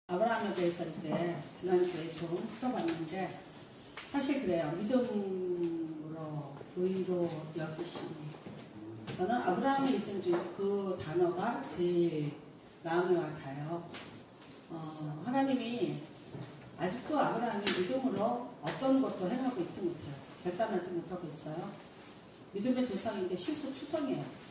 아브라함에 대해서 이제 지난주에 좀 풀어봤는데, 사실 그래요. 믿음으로 의로 여기시니. 저는 아브라함의 일생 중에서 그 단어가 제일 마음에 와닿아요. 하나님이 아직도 아브라함이 믿음으로 어떤 것도 행하고 있지 못해요. 결단하지 못하고 있어요. 믿음의 조상인데 실수투성이에요.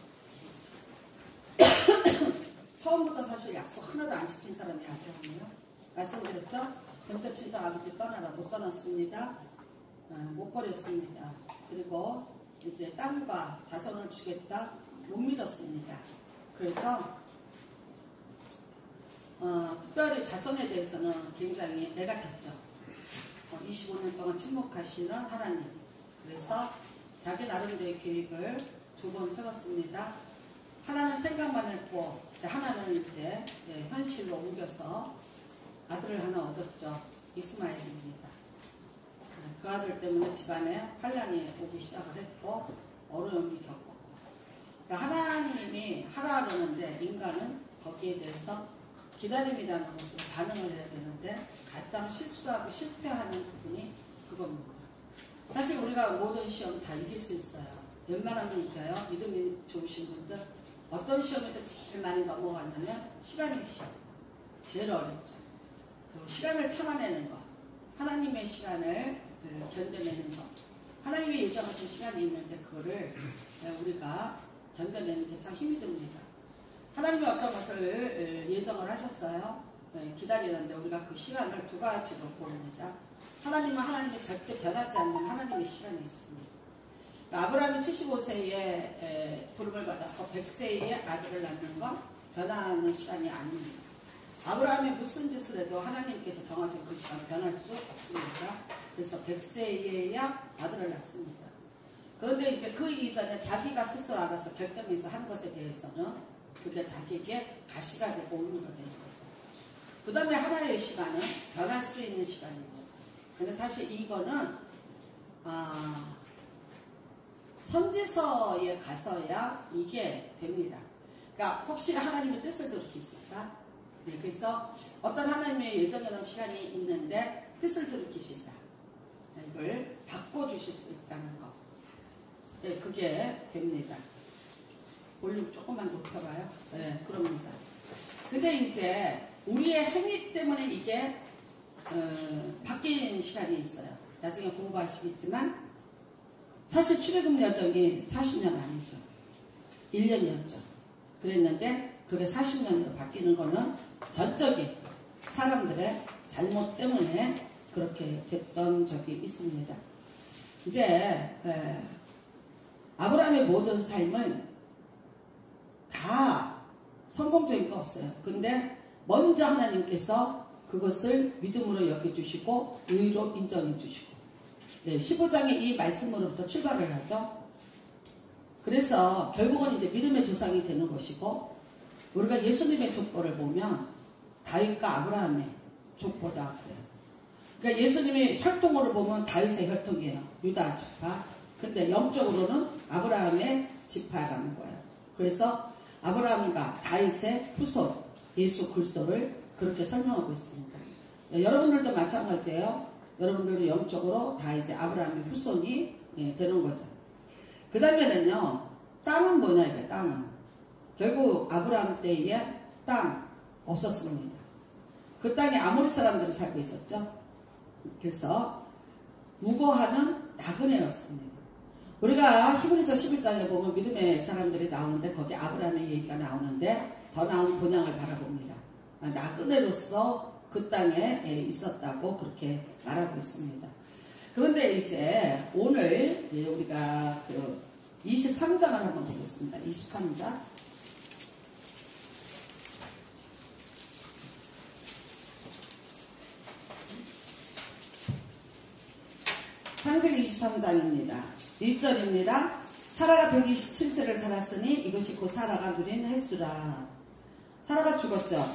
처음부터 사실 약속 하나도 안 지킨 사람이 아브라함이에요. 말씀드렸죠? 본토 친정 아버지 떠나라. 못 떠났습니다. 못 버렸습니다. 그리고 이제 땅과 자손을 주겠다. 못 믿었습니다. 그래서 특별히 자손에 대해서는 굉장히 애 같았죠. 25년 동안 침묵하시는 하나님. 그래서 자기 나름대로의 계획을 두 번 세웠습니다. 하나는 생각만 했고 하나는 이제 현실로 옮겨서 아들을 하나 얻었죠. 이스마엘입니다. 그 아들 때문에 집안에 환란이 오기 시작을 했고 어려움이 겪었고, 그러니까 하나님이 하라 그러는데 인간은 거기에 대해서 기다림이라는 것을 반응을 해야 되는데 가장 실수하고 실패하는 부분이 그겁니다. 사실 우리가 모든 시험 다 이길 수 있어요. 웬만하면 이겨요. 믿음이 좋으신 분들. 어떤 시험에서 제일 많이 넘어가냐면 시간의 시험. 제일 어렵죠. 그 시간을 참아내는 것. 하나님의 시간을 견뎌내는 것. 하나님이 예정하신 시간이 있는데 그거를 우리가 견뎌내는 게 참 힘이 듭니다. 하나님이 어떤 것을 예정을 하셨어요. 기다리는데 우리가 그 시간을 두 가지로 봅니다. 하나님은 하나님이 절대 변하지 않는 하나님의 시간이 있습니다. 아브라함이 75세에 부름을 받았고 100세에 아들을 낳는 건 변하는 시간이 아닙니다. 아브라함이 무슨 짓을 해도 하나님께서 정하신 그 시간 변할 수 없습니다. 그래서 100세에야 아들을 낳습니다. 그런데 이제 그 이전에 자기가 스스로 알아서 결정해서 하는 것에 대해서는 그게 자기에게 가시가 되고 오류가 되는 거죠. 그 다음에 하나의 시간은 변할 수 있는 시간입니다. 근데 사실 이거는 선지서에 가서야 이게 됩니다. 그러니까 혹시 하나님의 뜻을 돌이키시사, 그래서 어떤 하나님의 예정에는 시간이 있는데 뜻을 돌이키시사 이걸 바꿔주실 수 있다는 거, 그게 됩니다. 볼륨 조금만 높여봐요. 그럽니다. 근데 이제 우리의 행위 때문에 이게 바뀐 시간이 있어요. 나중에 공부하시겠지만 사실 출애굽 여정이 40년 아니죠. 1년이었죠. 그랬는데 그게 40년으로 바뀌는 거는 전적인 사람들의 잘못 때문에 그렇게 됐던 적이 있습니다. 이제 아브라함의 모든 삶은 다 성공적인 거 없어요. 근데 먼저 하나님께서 그것을 믿음으로 여겨주시고 의로 인정해 주시고, 15장의 이 말씀으로부터 출발을 하죠. 그래서 결국은 이제 믿음의 조상이 되는 것이고, 우리가 예수님의 족보를 보면 다윗과 아브라함의 족보다 그래요. 그러니까 예수님의 혈통으로 보면 다윗의 혈통이에요. 유다 지파. 근데 영적으로는 아브라함의 지파라는 거예요. 그래서 아브라함과 다윗의 후손 예수 그리스도를 그렇게 설명하고 있습니다. 여러분들도 마찬가지예요. 여러분들도 영적으로 다 이제 아브라함의 후손이 되는 거죠. 그 다음에는요, 땅은 뭐냐, 이게 땅은. 결국 아브라함 때에 땅 없었습니다. 그 땅에 아모리 사람들이 살고 있었죠. 그래서 무고하는 나그네였습니다. 우리가 히브리서 11장에 보면 믿음의 사람들이 나오는데 거기 아브라함의 얘기가 나오는데 더 나은 본향을 바라봅니다. 나그네로서 그 땅에 있었다고 그렇게 말하고 있습니다. 그런데 이제 오늘 우리가 그 23장을 한번 보겠습니다. 23장. 창세기 23장입니다. 1절입니다. 사라가 127세를 살았으니 이것이 곧 사라가 누린 횟수라. 사라가 죽었죠.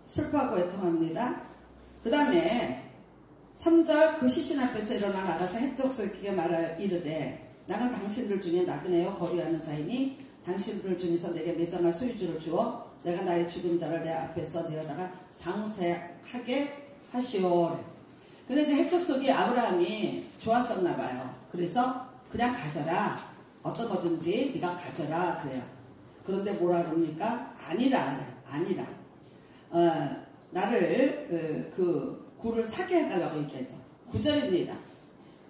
슬퍼하고 애통합니다. 그 다음에 3절 그 시신 앞에서 일어나 나가서 헷족스럽게 말하 이르되 나는 당신들 중에 나그네요 거류하는 자이니 당신들 중에서 내게 매장할 소유주를 주어 내가 나의 죽은 자를 내 앞에서 내어다가 장색하게 하시오. 근데 이제 헷적속이 아브라함이 좋았었나 봐요. 그래서 그냥 가져라. 어떤 거든지 네가 가져라 그래요. 그런데 뭐라 그럽니까? 아니라. 나를 그 굴을 사게 해달라고 얘기하죠. 9절입니다.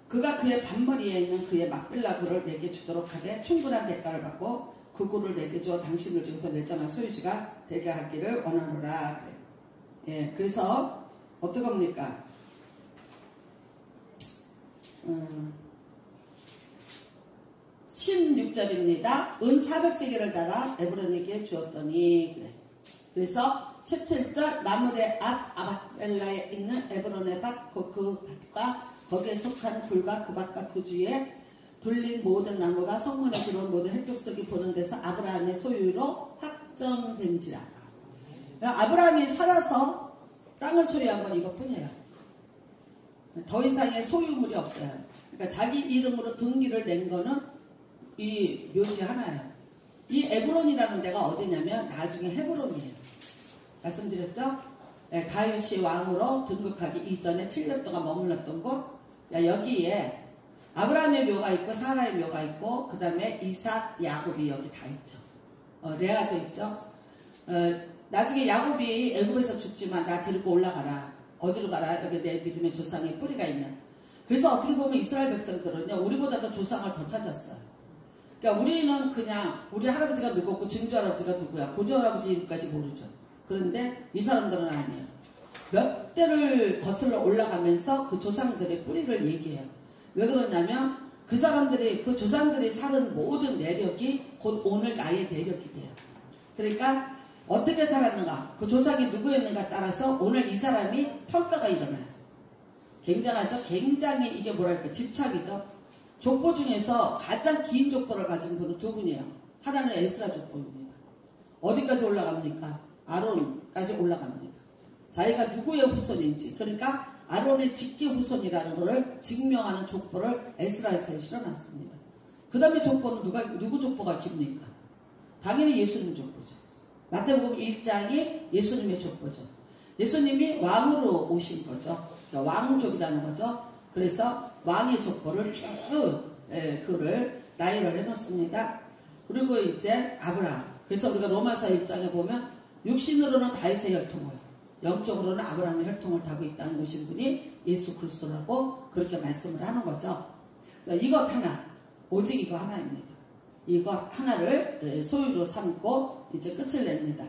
그가 그의 반머리에 있는 그의 막빌라 굴을 내게 주도록 하되 충분한 대가를 받고 그 굴을 내게 주어 당신을 중에서 맺자만 소유주가 되게 하기를 원하노라. 그래요. 예, 그래서 어떡합니까? 16절입니다. 은 400세겔을 달아 에브론에게 주었더니 그래. 그래서 17절 마물의 앞 아바엘라에 있는 에브론의 밭 그 밭과 거기에 속한 굴과 그 밭과 그 주위에 둘린 모든 나무가 성문에 들어온 모든 헷족속이 보는 데서 아브라함의 소유로 확정된지라. 아브라함이 살아서 땅을 소유한 건 이것뿐이에요. 더 이상의 소유물이 없어요. 그러니까 자기 이름으로 등기를 낸 거는 이 묘지 하나예요. 이 에브론이라는 데가 어디냐면 나중에 헤브론이에요. 말씀드렸죠? 네, 다윗이 왕으로 등극하기 이전에 7년 동안 머물렀던 곳. 여기에 아브라함의 묘가 있고 사라의 묘가 있고 그 다음에 이삭, 야곱이 여기 다 있죠. 레아도 있죠. 나중에 야곱이 애굽에서 죽지만 나 데리고 올라가라. 어디로 가라? 여기 내 믿음의 조상의 뿌리가 있는. 그래서 어떻게 보면 이스라엘 백성들은요, 우리보다 더 조상을 더 찾았어요. 그러니까 우리는 그냥 우리 할아버지가 누구고 증조 할아버지가 누구야, 고조 할아버지까지 모르죠. 그런데 이 사람들은 아니에요. 몇 대를 거슬러 올라가면서 그 조상들의 뿌리를 얘기해요. 왜 그러냐면 그 사람들이, 그 조상들이 사는 모든 내력이 곧 오늘 나의 내력이 돼요. 그러니까 어떻게 살았는가, 그 조상이 누구였는가 따라서 오늘 이 사람이 평가가 일어나요. 굉장하죠? 굉장히 이게 뭐랄까, 집착이죠. 족보 중에서 가장 긴 족보를 가진 분은 두 분이에요. 하나는 에스라 족보입니다. 어디까지 올라갑니까? 아론까지 올라갑니다. 자기가 누구의 후손인지, 그러니까 아론의 직계 후손이라는 것을 증명하는 족보를 에스라에서 실어놨습니다. 그 다음에 족보는 누구 족보가 깁니까? 당연히 예수님 족보죠. 마태복음 1장이 예수님의 족보죠. 예수님이 왕으로 오신 거죠. 그러니까 왕족이라는 거죠. 그래서 왕의 족보를 쭉 그를 나열을 해놓습니다. 그리고 이제 아브라함. 그래서 우리가 로마서 1장에 보면 육신으로는 다윗의 혈통을, 영적으로는 아브라함의 혈통을 타고 있다는 것인 분이 예수 그리스도라고 그렇게 말씀을 하는 거죠. 이것 하나, 오직 이거 하나입니다. 이것 하나를 소유로 삼고 이제 끝을 냅니다.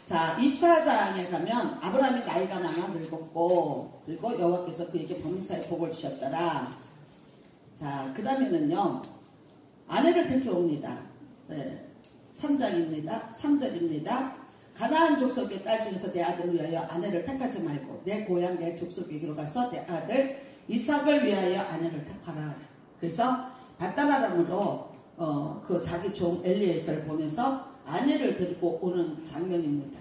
자, 24장에 가면 아브라함이 나이가 많아 늙었고, 그리고 여호와께서 그에게 범사에 복을 주셨더라. 자, 그 다음에는요, 아내를 택해옵니다. 3장입니다. 3절입니다. 가나안 족속의 딸 중에서 내 아들을 위하여 아내를 택하지 말고 내 고향 내 족속에게로 가서 내 아들 이삭을 위하여 아내를 택하라. 그래서 밧다라람으로 그 자기 종 엘리에셀을 보내서 아내를 데리고 오는 장면입니다.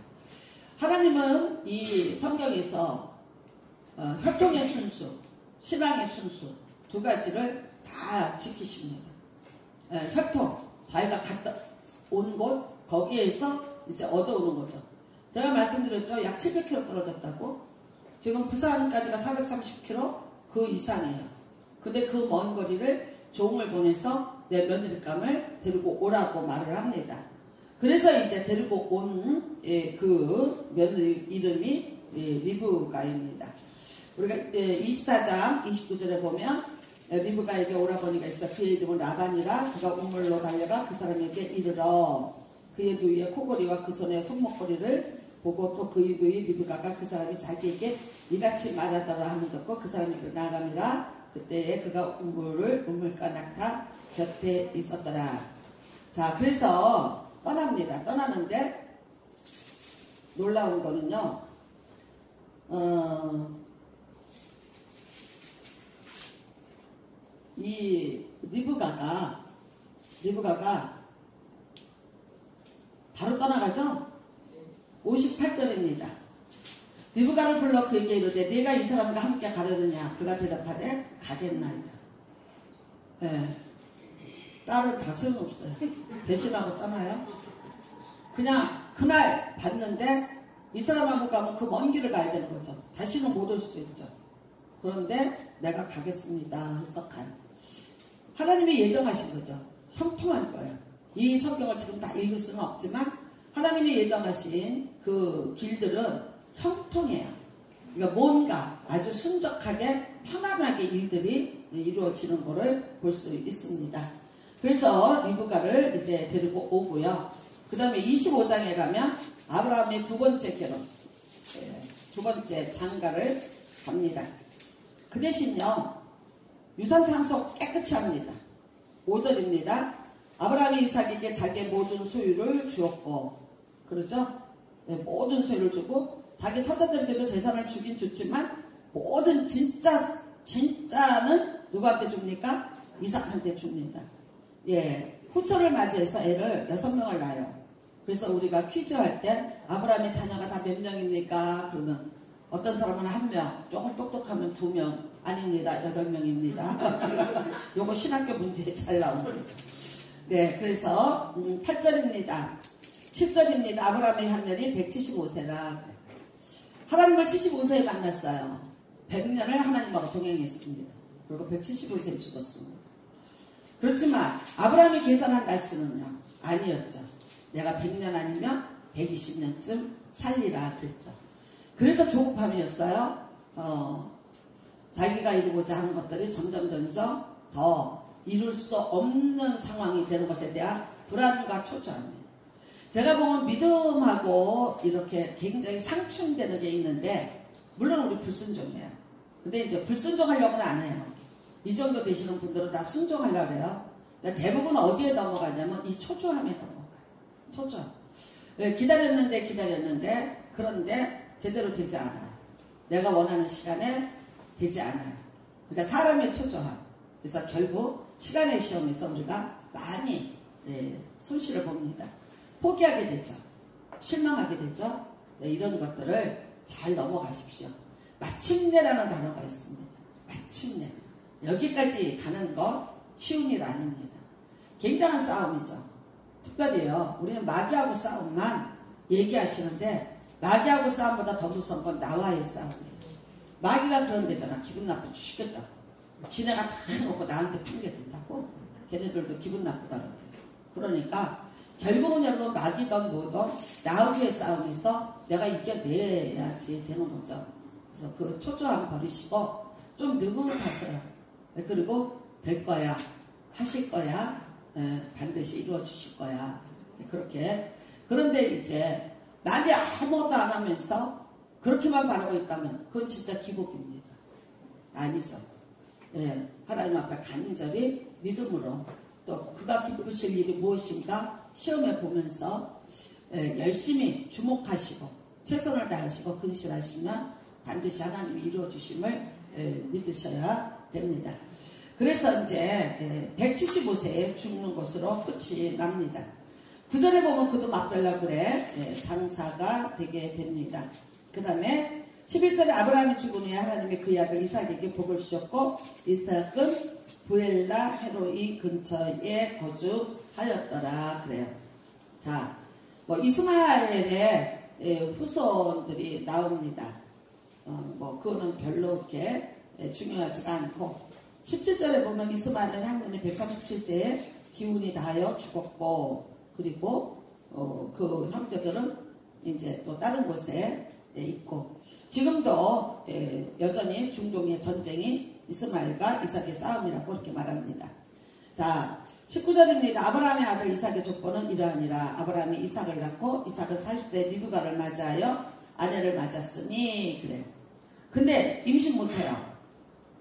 하나님은 이 성경에서 혈통의 순수, 신앙의 순수 두 가지를 다 지키십니다. 혈통, 자기가 갔다 온 곳 거기에서 이제 얻어오는 거죠. 제가 말씀드렸죠. 약 700km 떨어졌다고. 지금 부산까지가 430km 그 이상이에요. 근데 그 먼 거리를 종을 보내서 내 며느리감을 데리고 오라고 말을 합니다. 그래서 이제 데리고 온 그 며느리 이름이 리브가입니다. 우리가 24장 29절에 보면 리브가에게 오라버니가 있어 그의 이름은 라반이라. 그가 우물로 달려가 그 사람에게 이르러 그의 누이의 코골이와 그 손의 손목걸이를 보고 또 그의 누이 리브가가 그 사람이 자기에게 이같이 말하더라 하는 듣고 그 사람이 나아갑니다. 그때에 그가 우물가 낙타 곁에 있었더라. 자, 그래서 떠납니다. 떠나는데 놀라운 거는요, 이 리브가가 바로 떠나가죠? 58절입니다. 리브가를 불러 그에게 이르되 네가 이 사람과 함께 가려느냐? 그가 대답하되 가겠나이다. 딸은 다 소용없어요. 배신하고 떠나요. 그냥 그날 봤는데 이 사람하고 가면 그 먼 길을 가야 되는 거죠. 다시는 못 올 수도 있죠. 그런데 내가 가겠습니다. 해서 간. 하나님이 예정하신 거죠. 형통한 거예요. 이 성경을 지금 다 읽을 수는 없지만 하나님이 예정하신 그 길들은 형통해요. 그러니까 뭔가 아주 순적하게 편안하게 일들이 이루어지는 것을 볼 수 있습니다. 그래서 리브가를 이제 데리고 오고요. 그 다음에 25장에 가면 아브라함의 두 번째 결혼, 두 번째 장가를 갑니다. 그 대신요, 유산 상속 깨끗이 합니다. 5절입니다. 아브라함이 이삭에게 자기의 모든 소유를 주었고, 그렇죠? 네, 모든 소유를 주고, 자기 사자들에게도 재산을 주긴 줬지만, 모든 진짜는 누구한테 줍니까? 이삭한테 줍니다. 예, 후처를 맞이해서 애를 6명을 낳아요. 그래서 우리가 퀴즈 할 때 아브라함의 자녀가 다 몇 명입니까? 그러면 어떤 사람은 1명, 조금 똑똑하면 2명, 아닙니다. 8명입니다. 요거 신학교 문제에 잘 나옵니다. 네, 그래서 8절입니다. 7절입니다. 아브라함의 향년이 175세라. 하나님을 75세에 만났어요. 100년을 하나님하고 동행했습니다. 그리고 175세에 죽었습니다. 그렇지만 아브라함이 계산한 날수는요, 아니었죠. 내가 100년 아니면 120년쯤 살리라 그랬죠. 그래서 조급함이었어요. 자기가 이루고자 하는 것들이 점점 더 이룰 수 없는 상황이 되는 것에 대한 불안과 초조함이에요. 제가 보면 믿음하고 이렇게 굉장히 상충되는 게 있는데, 물론 우리 불순종이에요. 근데 이제 불순종하려고는 안 해요. 이 정도 되시는 분들은 다 순종하려고 해요. 대부분 어디에 넘어가냐면 이 초조함에 넘어가요. 초조함. 기다렸는데 그런데 제대로 되지 않아요. 내가 원하는 시간에 되지 않아요. 그러니까 사람의 초조함. 그래서 결국 시간의 시험에서 우리가 많이 손실을 봅니다. 포기하게 되죠. 실망하게 되죠. 이런 것들을 잘 넘어가십시오. 마침내라는 단어가 있습니다. 마침내. 여기까지 가는 거 쉬운 일 아닙니다. 굉장한 싸움이죠. 특별히요, 우리는 마귀하고 싸움만 얘기하시는데, 마귀하고 싸움보다 더 무서운 건 나와의 싸움이에요. 마귀가 그런 데잖아. 기분 나쁘 죽겠다고. 지네가 다 해놓고 나한테 핑계 댄다고. 걔네들도 기분 나쁘다는데. 그러니까 결국은 여러분 마귀든 뭐든 나하고의 싸움에서 내가 이겨내야지 되는 거죠. 그래서 그 초조함 버리시고 좀 느긋하세요. 그리고 될 거야, 하실 거야, 반드시 이루어 주실 거야. 그렇게. 그런데 이제 만약에 아무것도 안 하면서 그렇게만 바라고 있다면 그건 진짜 기복입니다. 아니죠. 하나님 앞에 간절히 믿음으로, 또 그가 기쁘실 일이 무엇인가 시험해 보면서 열심히 주목하시고 최선을 다하시고 근실하시면 반드시 하나님이 이루어 주심을 믿으셔야 됩니다. 그래서 이제 175세에 죽는 것으로 끝이 납니다. 9절에 보면 그도 막벨라 그래 장사가 되게 됩니다. 그 다음에 11절에 아브라함이 죽은 후에 하나님이 그의 아들 이삭에게 복을 주셨고, 이삭은 부엘라 헤로이 근처에 거주하였더라 그래요. 자, 뭐 이스마엘의 후손들이 나옵니다. 뭐 그거는 별로 그렇게 중요하지가 않고, 17절에 보면 이스마엘은 향년이 137세에 기운이 다하여 죽었고, 그리고 그 형제들은 이제 또 다른 곳에 있고, 지금도 여전히 중동의 전쟁이 이스마엘과 이삭의 싸움이라고 이렇게 말합니다. 자, 19절입니다. 아브라함의 아들 이삭의 족보는 이러하니라. 아브라함이 이삭을 낳고 이삭은 40세 리브가를 맞이하여 아내를 맞았으니 그래요. 근데 임신 못해요.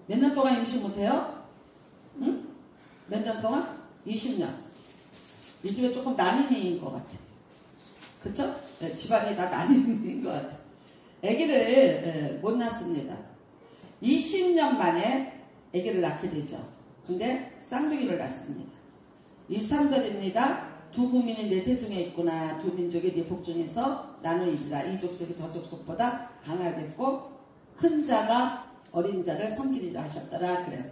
몇 년 동안 임신 못해요? 응? 몇 년 동안? 20년. 이 집에 조금 난임인 것 같아. 그쵸? 집안이 다 난임인 것 같아. 아기를 못 낳습니다. 20년 만에 아기를 낳게 되죠. 근데 쌍둥이를 낳습니다. 23절입니다. 두 부민이 내 태중에 있구나. 두 민족이 네 복중에서 나누이리라. 이 족속이 저 족속보다 강하겠고 큰 자가 어린 자를 섬기리라 하셨더라 그래요.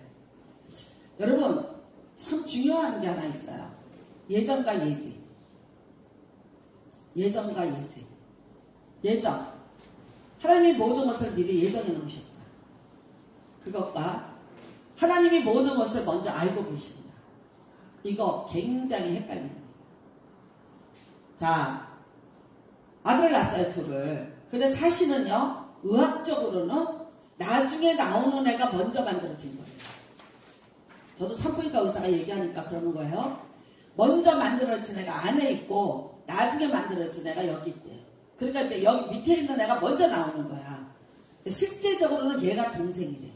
여러분 참 중요한 게 하나 있어요. 예정과 예지. 예정과 예지. 예정. 하나님이 모든 것을 미리 예정해 놓으셨다. 그것과 하나님이 모든 것을 먼저 알고 계신다. 이거 굉장히 헷갈립니다. 자, 아들을 낳았어요, 둘을. 근데 사실은요, 의학적으로는 나중에 나오는 애가 먼저 만들어진 거예요. 저도 산부인과 의사가 얘기하니까 그러는 거예요. 먼저 만들어진 애가 안에 있고 나중에 만들어진 애가 여기 있대요. 그러니까 여기 밑에 있는 애가 먼저 나오는 거야. 실제적으로는 얘가 동생이래요.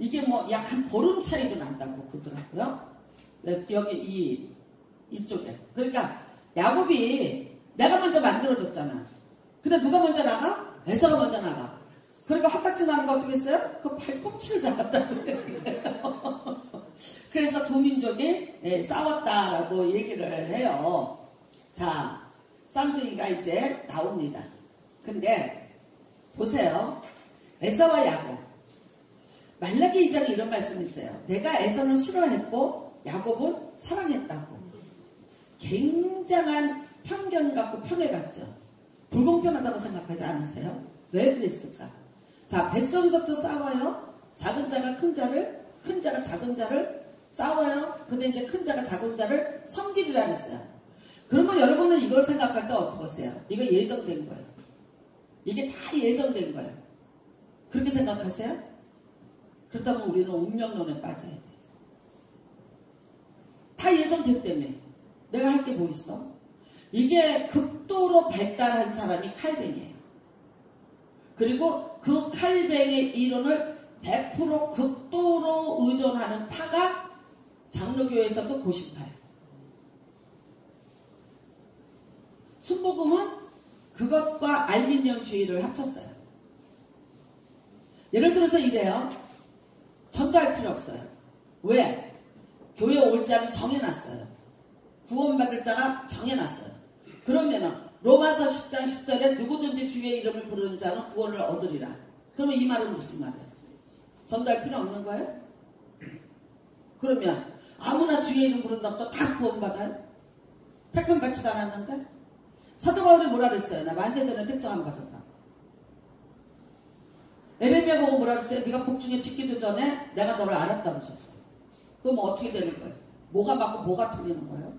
이게 뭐 약 한 보름 차이도 난다고 그러더라고요. 여기 이쪽에. 그러니까 야곱이 내가 먼저 만들어졌잖아. 근데 누가 먼저 나가? 에서가 먼저 나가. 그러니까 헛딱지 나는 거 어떻게 했어요? 그 팔꿈치를 잡았다고 그래요. 그래서 두 민족이 싸웠다라고 얘기를 해요. 자, 쌍둥이가 이제 나옵니다. 근데 보세요. 에서와 야곱. 말라기 2장에 이런 말씀이 있어요. 내가 에서는 싫어했고 야곱은 사랑했다고. 굉장한 편견 갖고 편애같죠. 불공평하다고 생각하지 않으세요? 왜 그랬을까? 자, 뱃속에서부터 싸워요. 작은 자가 큰 자를, 큰 자가 작은 자를 싸워요. 근데 이제 큰 자가 작은 자를 섬기리라 그랬어요. 그러면 여러분은 이걸 생각할 때 어떻게 하세요? 이거 예정된 거예요. 이게 다 예정된 거예요. 그렇게 생각하세요? 그렇다면 우리는 운명론에 빠져야 돼. 다 예정됐다며. 내가 할 게 뭐 있어? 이게 극도로 발달한 사람이 칼뱅이에요. 그리고 그 칼뱅의 이론을 100% 극도로 의존하는 파가 장로교에서도 고심파예요. 순복음은 그것과 알미니언주의를 합쳤어요. 예를 들어서 이래요. 전도할 필요 없어요. 왜? 교회 올 자는 정해놨어요. 구원받을 자가 정해놨어요. 그러면은 로마서 10장 10절에 누구든지 주의 이름을 부르는 자는 구원을 얻으리라. 그러면 이 말은 무슨 말이에요? 전도할 필요 없는 거예요? 그러면 아무나 주의 이름 부른다고 다 구원받아요? 택함 받지도 않았는데? 사도 바울이 뭐라 그랬어요? 나 만세전에 택정 안 받았다. 에레미야 보고 뭐라 그랬어요? 네가 복중에 짓기도 전에 내가 너를 알았다고 하셨어요. 그럼 어떻게 되는 거예요? 뭐가 맞고 뭐가 틀리는 거예요?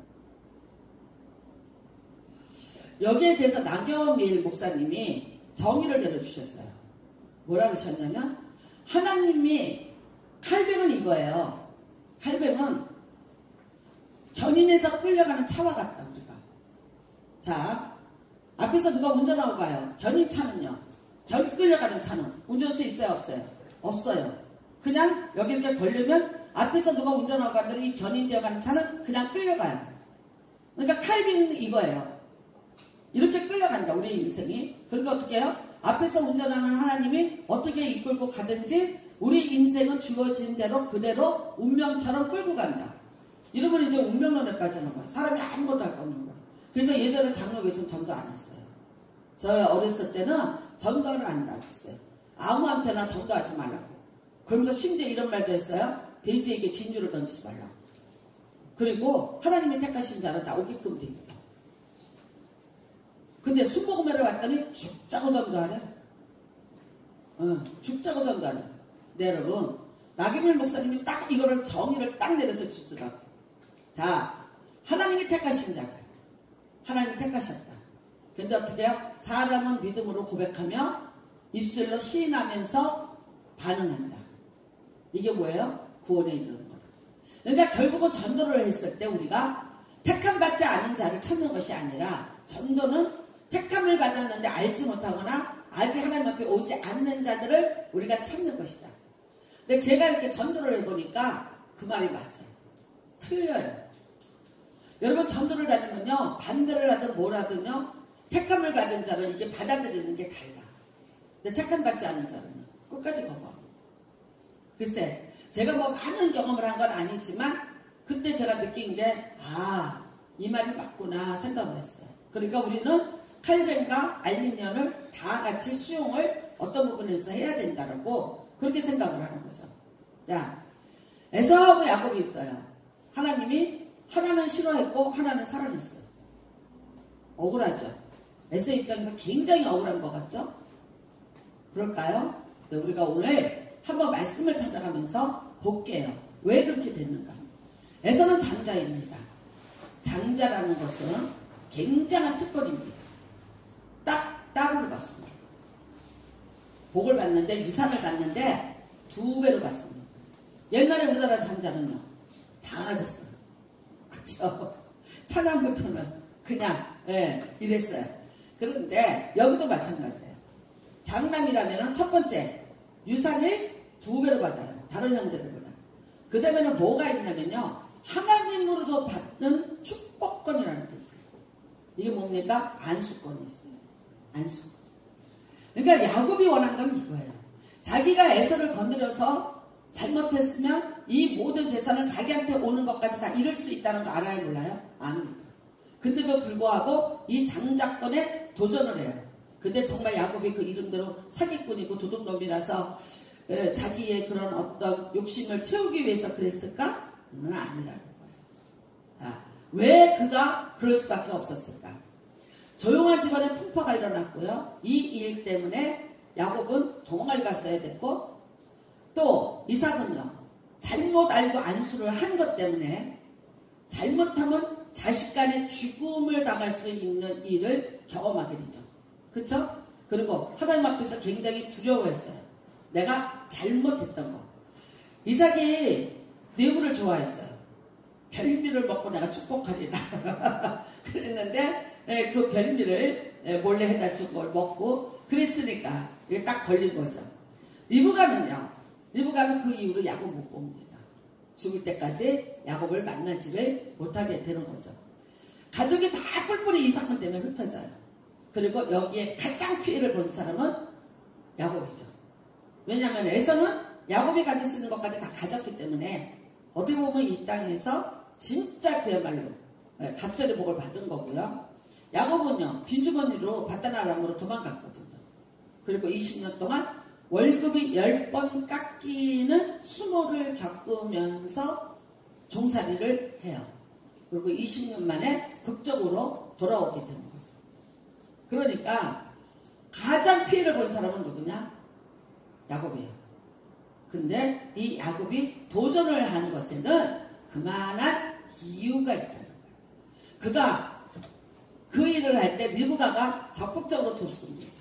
여기에 대해서 나경일 목사님이 정의를 내려주셨어요. 뭐라 그러셨냐면 하나님이 칼뱅은 이거예요. 칼뱅은 견인에서 끌려가는 차와 같다 우리가. 자, 앞에서 누가 운전하고 가요. 견인차는요. 저기 끌려가는 차는 운전수 있어요 없어요? 없어요. 그냥 여기 이렇게 걸리면 앞에서 누가 운전하고 가더니 이 견인되어 가는 차는 그냥 끌려가요. 그러니까 칼뱅은 이거예요. 이렇게 끌려간다 우리 인생이. 그러니까 어떻게 해요? 앞에서 운전하는 하나님이 어떻게 이끌고 가든지 우리 인생은 주어진 대로 그대로 운명처럼 끌고 간다. 이러면 이제 운명론에 빠지는 거예요. 사람이 아무것도 할 거 없는 거예요. 그래서 예전에 장로교에서는 전도 안 했어요. 저 어렸을 때는 전도를 안 했어요. 아무한테나 전도하지 말라고. 그러면서 심지어 이런 말도 했어요. 돼지에게 진주를 던지지 말라고. 그리고 하나님이 택하신 자는 다 오게끔 돼 있다. 근데 순복음회를 왔더니 죽자고 전도하네. 죽자고 전도하네. 네, 여러분. 나경일 목사님이 딱 이거를 정의를 딱 내려서 주더라고요. 자, 하나님이 택하신 자들. 하나님이 택하셨다. 근데 어떻게 해요? 사람은 믿음으로 고백하며 입술로 시인하면서 반응한다. 이게 뭐예요? 구원에 이르는 거다. 그러니까 결국은 전도를 했을 때 우리가 택함 받지 않은 자를 찾는 것이 아니라 전도는 택함을 받았는데 알지 못하거나 아직 하나님 앞에 오지 않는 자들을 우리가 찾는 것이다. 근데 제가 이렇게 전도를 해보니까 그 말이 맞아요. 틀려요. 여러분 전도를 다니면요. 반대를 하든 뭘 하든요. 택함을 받은 자는 이게 받아들이는 게 달라. 근데 택함 받지 않은 자는 끝까지 거봐. 글쎄 제가 뭐 많은 경험을 한 건 아니지만 그때 제가 느낀 게 이 말이 맞구나 생각을 했어요. 그러니까 우리는 칼뱅과 알미니언을 다 같이 수용을 어떤 부분에서 해야 된다라고 그렇게 생각을 하는 거죠. 자, 에서하고 야곱이 있어요. 하나님이 하나는 싫어했고 하나는 사랑했어요. 억울하죠. 에서 입장에서 굉장히 억울한 것 같죠? 그럴까요? 우리가 오늘 한번 말씀을 찾아가면서 볼게요. 왜 그렇게 됐는가? 에서는 장자입니다. 장자라는 것은 굉장한 특권입니다. 딱 따로를 받습니다. 복을 받는데, 유산을 받는데 2배로 받습니다. 옛날에 우리나라 장자는요, 다 가졌어요. 그쵸? 차남부터는 그냥, 이랬어요. 그런데 여기도 마찬가지예요. 장남이라면 첫 번째, 유산을 2배로 받아요. 다른 형제들보다. 그 다음에는 뭐가 있냐면요, 하나님으로도 받는 축복권이라는 게 있어요. 이게 뭡니까? 안수권이 있어요. 안수권. 그러니까 야곱이 원한 건 이거예요. 자기가 에서를 건드려서 잘못했으면 이 모든 재산은 자기한테 오는 것까지 다 잃을 수 있다는 거 알아요, 몰라요? 압니다. 근데도 불구하고 이 장자권에 도전을 해요. 근데 정말 야곱이 그 이름대로 사기꾼이고 도둑놈이라서 자기의 그런 어떤 욕심을 채우기 위해서 그랬을까? 그건 아니라는 거예요. 자, 왜 그가 그럴 수밖에 없었을까? 조용한 집안에 풍파가 일어났고요. 이 일 때문에 야곱은 도망을 갔어야 됐고, 또 이삭은요, 잘못 알고 안수를 한 것 때문에 잘못하면 자식 간의 죽음을 당할 수 있는 일을 경험하게 되죠. 그쵸? 그리고 하나님 앞에서 굉장히 두려워했어요. 내가 잘못했던 거. 이삭이 뇌구를 좋아했어요. 별미를 먹고 내가 축복하리라. 그랬는데 그 별미를 몰래 해다 준 걸 먹고 그랬으니까 이게 딱 걸린 거죠. 리브가는 그 이후로 야곱 못 봅니다. 죽을 때까지 야곱을 만나지를 못하게 되는 거죠. 가족이 다 뿔뿔이 이삭문 때문에 흩어져요. 그리고 여기에 가장 피해를 본 사람은 야곱이죠. 왜냐하면 에서는 야곱이 가질 수 있는 것까지 다 가졌기 때문에 어떻게 보면 이 땅에서 진짜 그야말로 갑절의 복을 받은 거고요. 야곱은요, 빈주머니로 바다나람으로 도망갔거든요. 그리고 20년 동안 월급이 10번 깎이는 수모를 겪으면서 종살이를 해요. 그리고 20년 만에 극적으로 돌아오게 되는 거죠. 그러니까 가장 피해를 본 사람은 누구냐? 야곱이에요. 근데 이 야곱이 도전을 하는 것에는 그만한 이유가 있다는 거예요. 그가 그 일을 할 때 리브가가 적극적으로 돕습니다.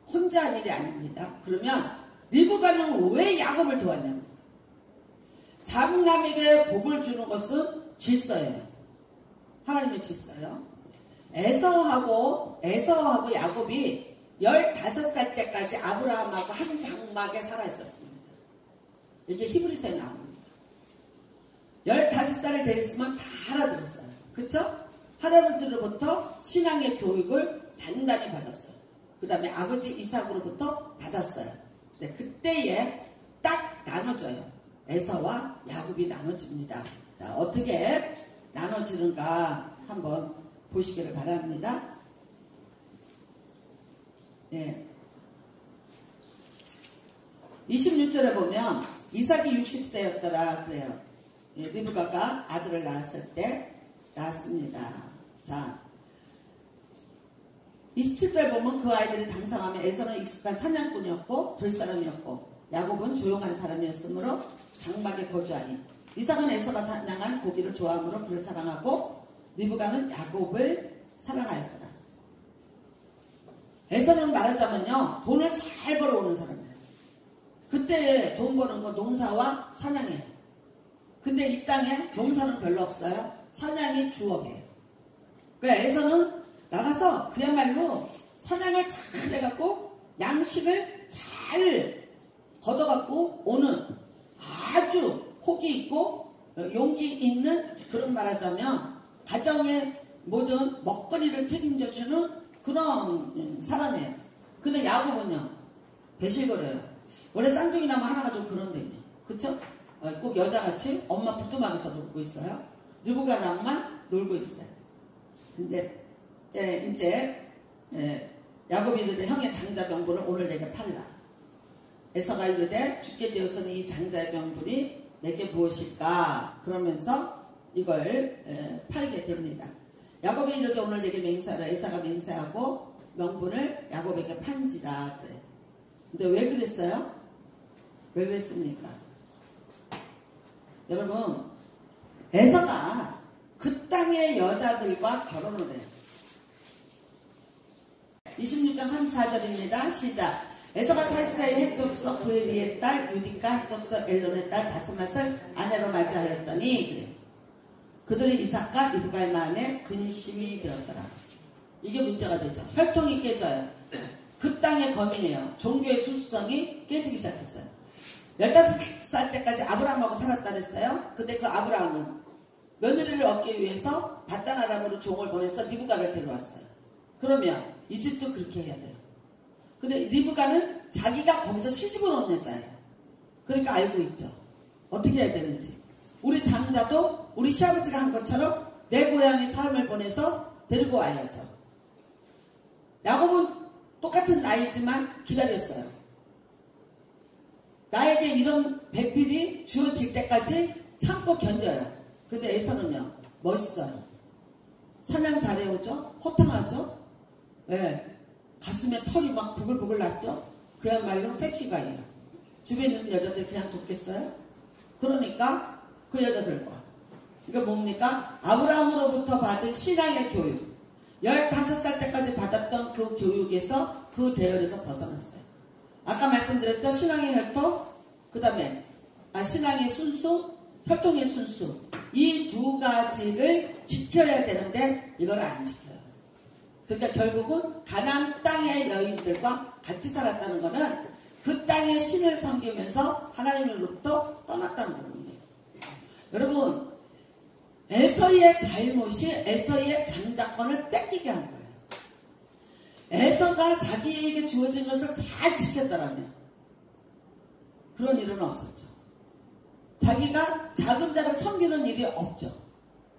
혼자 한 일이 아닙니다. 그러면 리브가는 왜 야곱을 도왔냐는 거예요. 장남에게 복을 주는 것은 질서예요. 하나님의 질서예요. 에서하고 야곱이 15살 때까지 아브라함하고 한 장막에 살아 있었습니다. 이게 히브리서에 나옵니다. 15살을 되었으면 다 알아들었어요. 그쵸? 할아버지로부터 신앙의 교육을 단단히 받았어요. 그 다음에 아버지 이삭으로부터 받았어요. 네, 그때에 딱 나눠져요. 에서와 야곱이 나눠집니다. 자, 어떻게 나눠지는가 한번 보시기를 바랍니다. 네. 26절에 보면 이삭이 60세였더라 그래요. 예, 리브가가 아들을 낳았을 때 낳았습니다. 자, 27절 보면 그 아이들이 장성하며 에서는 익숙한 사냥꾼이었고 들사람이었고 야곱은 조용한 사람이었으므로 장막에 거주하니 이삭은 에서가 사냥한 고기를 좋아하므로 그를 사랑하고 리브가는 야곱을 사랑하였더라. 에서는 말하자면요, 돈을 잘 벌어오는 사람이에요. 그때 돈 버는 거 농사와 사냥이에요. 근데 이 땅에 농사는 별로 없어요. 사냥이 주업이에요. 그러니까 에서는 나가서 그야말로 사냥을 잘 해갖고 양식을 잘 걷어갖고 오는 아주 호기 있고 용기 있는, 그런 말하자면 가정의 모든 먹거리를 책임져주는 그런 사람이에요. 근데 야곱은요, 배실거려요. 원래 쌍둥이 나면 하나가 좀 그런데요. 그쵸? 꼭 여자같이 엄마 부뚜막에서 놀고 있어요. 리브가랑만 놀고 있어요. 근데 이제 야곱이 이르되 형의 장자 명분을 오늘 내게 팔라. 에서가 이르되 죽게 되었으니 이 장자의 명분이 내게 무엇일까? 그러면서 이걸 팔게 됩니다. 야곱이 이르되 오늘 내게 맹세하라. 에서가 맹세하고 명분을 야곱에게 판지라 그래. 근데 왜 그랬어요? 왜 그랬습니까? 여러분, 에서가 그 땅의 여자들과 결혼을 해요. 26장 34절입니다. 시작. 에서가 사이사의 헷족서 부에리의 딸 유디카 헷족서 엘론의 딸 바스맛을 아내로 맞이하였더니 그래. 그들의 이삭과 리브가의 마음에 근심이 되었더라. 이게 문제가 되죠. 혈통이 깨져요. 그 땅의 거민이에요. 종교의 순수성이 깨지기 시작했어요. 15살 때까지 아브라함하고 살았다 그랬어요. 근데 그 아브라함은 며느리를 얻기 위해서 바단 아람으로 종을 보내서 리브가를 데려왔어요. 그러면 이집도 그렇게 해야 돼요. 근데 리브가는 자기가 거기서 시집을 온 여자예요. 그러니까 알고 있죠. 어떻게 해야 되는지. 우리 장자도 우리 시아버지가 한 것처럼 내 고향에 사람을 보내서 데리고 와야죠. 야곱은 똑같은 나이지만 기다렸어요. 나에게 이런 배필이 주어질 때까지 참고 견뎌요. 근데 에서는요, 멋있어요. 사냥 잘해오죠? 호탕하죠? 네. 가슴에 털이 막 부글부글 났죠? 그야말로 섹시가예요. 주변에 있는 여자들 그냥 돕겠어요? 그러니까 그 여자들과 그러니까 뭡니까? 아브라함으로부터 받은 신앙의 교육 15살 때까지 받았던 그 교육에서 그 대열에서 벗어났어요. 아까 말씀드렸죠? 신앙의 혈통 그 다음에 신앙의 순수 혈통의 순수 이 두 가지를 지켜야 되는데 이걸 안 지켜요. 그러니까 결국은 가나안 땅의 여인들과 같이 살았다는 것은 그 땅의 신을 섬기면서 하나님으로부터 떠났다는 겁니다. 여러분, 에서의 잘못이 에서의 장자권을 뺏기게 한 거예요. 에서가 자기에게 주어진 것을 잘 지켰더라면 그런 일은 없었죠. 자기가 작은 자를 섬기는 일이 없죠.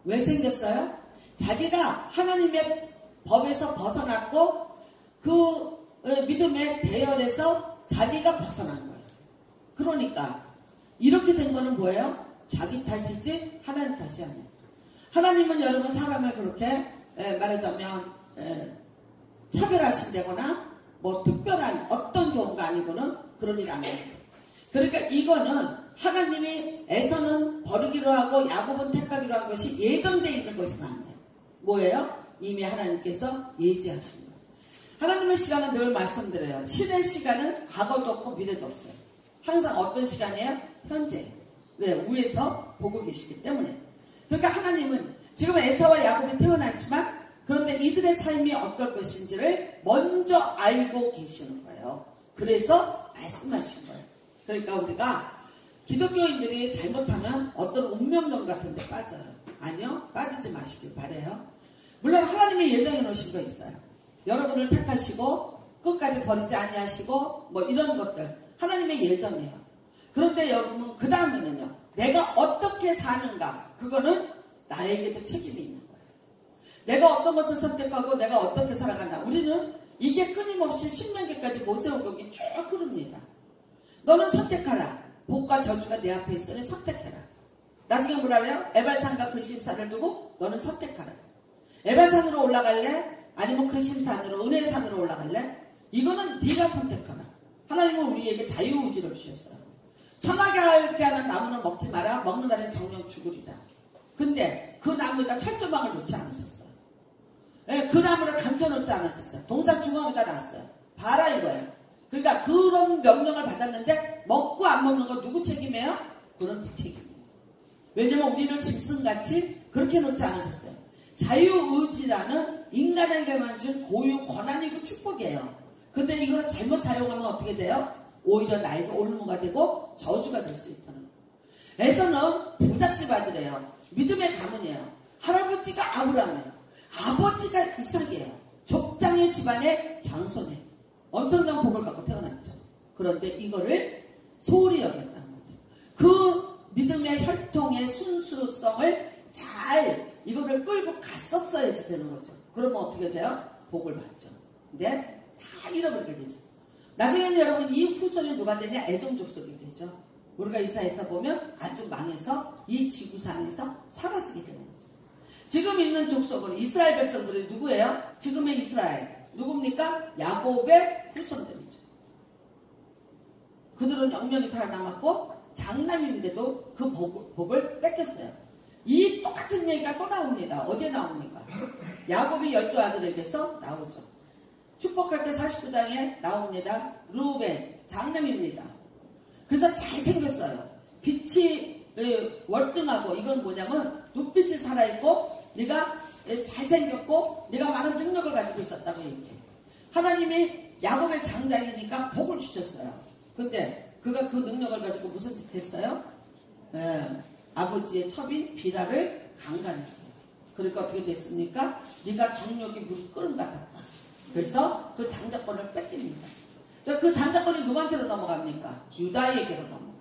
왜 생겼어요? 자기가 하나님의 법에서 벗어났고 그 믿음의 대열에서 자기가 벗어난 거예요. 그러니까 이렇게 된 거는 뭐예요? 자기 탓이지 하나님 탓이 아니에요. 하나님은 여러분 사람을 그렇게 말하자면 차별하신다거나 뭐 특별한 어떤 경우가 아니고는 그런 일 안 해요. 그러니까 이거는 하나님이 에서는 버리기로 하고 야곱은 택하기로 한 것이 예정되어 있는 것은 아니에요. 뭐예요? 이미 하나님께서 예지하신 거예요. 하나님의 시간은 늘 말씀드려요. 신의 시간은 과거도 없고 미래도 없어요. 항상 어떤 시간이에요? 현재. 왜? 위에서 보고 계시기 때문에. 그러니까 하나님은 지금 에서와 야곱이 태어났지만 그런데 이들의 삶이 어떨 것인지를 먼저 알고 계시는 거예요. 그래서 말씀하신 거예요. 그러니까 우리가 기독교인들이 잘못하면 어떤 운명론 같은 데 빠져요. 아니요. 빠지지 마시길 바라요. 물론 하나님의 예정해 놓으신 거 있어요. 여러분을 택하시고 끝까지 버리지 아니하시고 뭐 이런 것들 하나님의 예정이에요. 그런데 여러분 그 다음에는요. 내가 어떻게 사는가 그거는 나에게도 책임이 있는 거예요. 내가 어떤 것을 선택하고 내가 어떻게 살아간다. 우리는 이게 끊임없이 10년계까지 모세오경이 쭉 흐릅니다. 너는 선택하라. 복과 저주가 내 앞에 있으니 선택해라. 나중에 뭐라 그래요? 에발산과 그리심산을 두고 너는 선택하라. 에발산으로 올라갈래? 아니면 그리심산으로 은혜산으로 올라갈래? 이거는 네가 선택하라. 하나님은 우리에게 자유의지를 주셨어요. 선하게 하게 하는 나무는 먹지 마라. 먹는 날엔 정령 죽으리라. 근데 그 나무에다 철조망을 놓지 않으셨어요. 그 나무를 감춰놓지 않으셨어요. 동산 중앙에다 놨어요. 봐라 이거예요. 그러니까 그런 명령을 받았는데 먹고 안 먹는 거 누구 책임이에요? 그건 네 책임이에요. 왜냐면 우리를 짐승같이 그렇게 놓지 않으셨어요. 자유의지라는 인간에게만 준 고유 권한이고 축복이에요. 근데 이거를 잘못 사용하면 어떻게 돼요? 오히려 나에게 올무가 되고 저주가 될 수 있다는 거예요. 에서는 부잣집 아들이에요. 믿음의 가문이에요. 할아버지가 아브라함이에요. 아버지가 이삭이에요. 족장의 집안의 장손이에요. 엄청난 복을 갖고 태어났죠. 그런데 이거를 소홀히 여겼다는 거죠. 그 믿음의 혈통의 순수성을 잘 이거를 끌고 갔었어야지 되는 거죠. 그러면 어떻게 돼요? 복을 받죠. 근데 다 잃어버리게 되죠. 나중에는 여러분 이 후손이 누가 되냐? 에돔 족속이 되죠. 우리가 이사에서 보면 아주 망해서 이 지구상에서 사라지게 되는 거죠. 지금 있는 족속은 이스라엘 백성들이 누구예요? 지금의 이스라엘. 누굽니까? 야곱의 후손들이죠. 그들은 영영이 살아남았고 장남인데도 그 복을 뺏겼어요. 이 똑같은 얘기가 또 나옵니다. 어디에 나옵니까? 야곱이 12아들에게서 나오죠. 축복할 때 49장에 나옵니다. 루벤 장남입니다. 그래서 잘생겼어요. 빛이 월등하고, 이건 뭐냐면 눈빛이 살아있고 네가 잘생겼고 네가 많은 능력을 가지고 있었다고 얘기해요. 하나님이 야곱의 장자이니까 복을 주셨어요. 근데 그가 그 능력을 가지고 무슨 짓 했어요? 아버지의 첩인 비라를 강간했어요. 그러니까 어떻게 됐습니까? 네가 정욕이 물이 끓음 같았다. 그래서 그 장자권을 뺏깁니다. 그 장자권이 누구한테로 넘어갑니까? 유다에게로 넘어갑니다.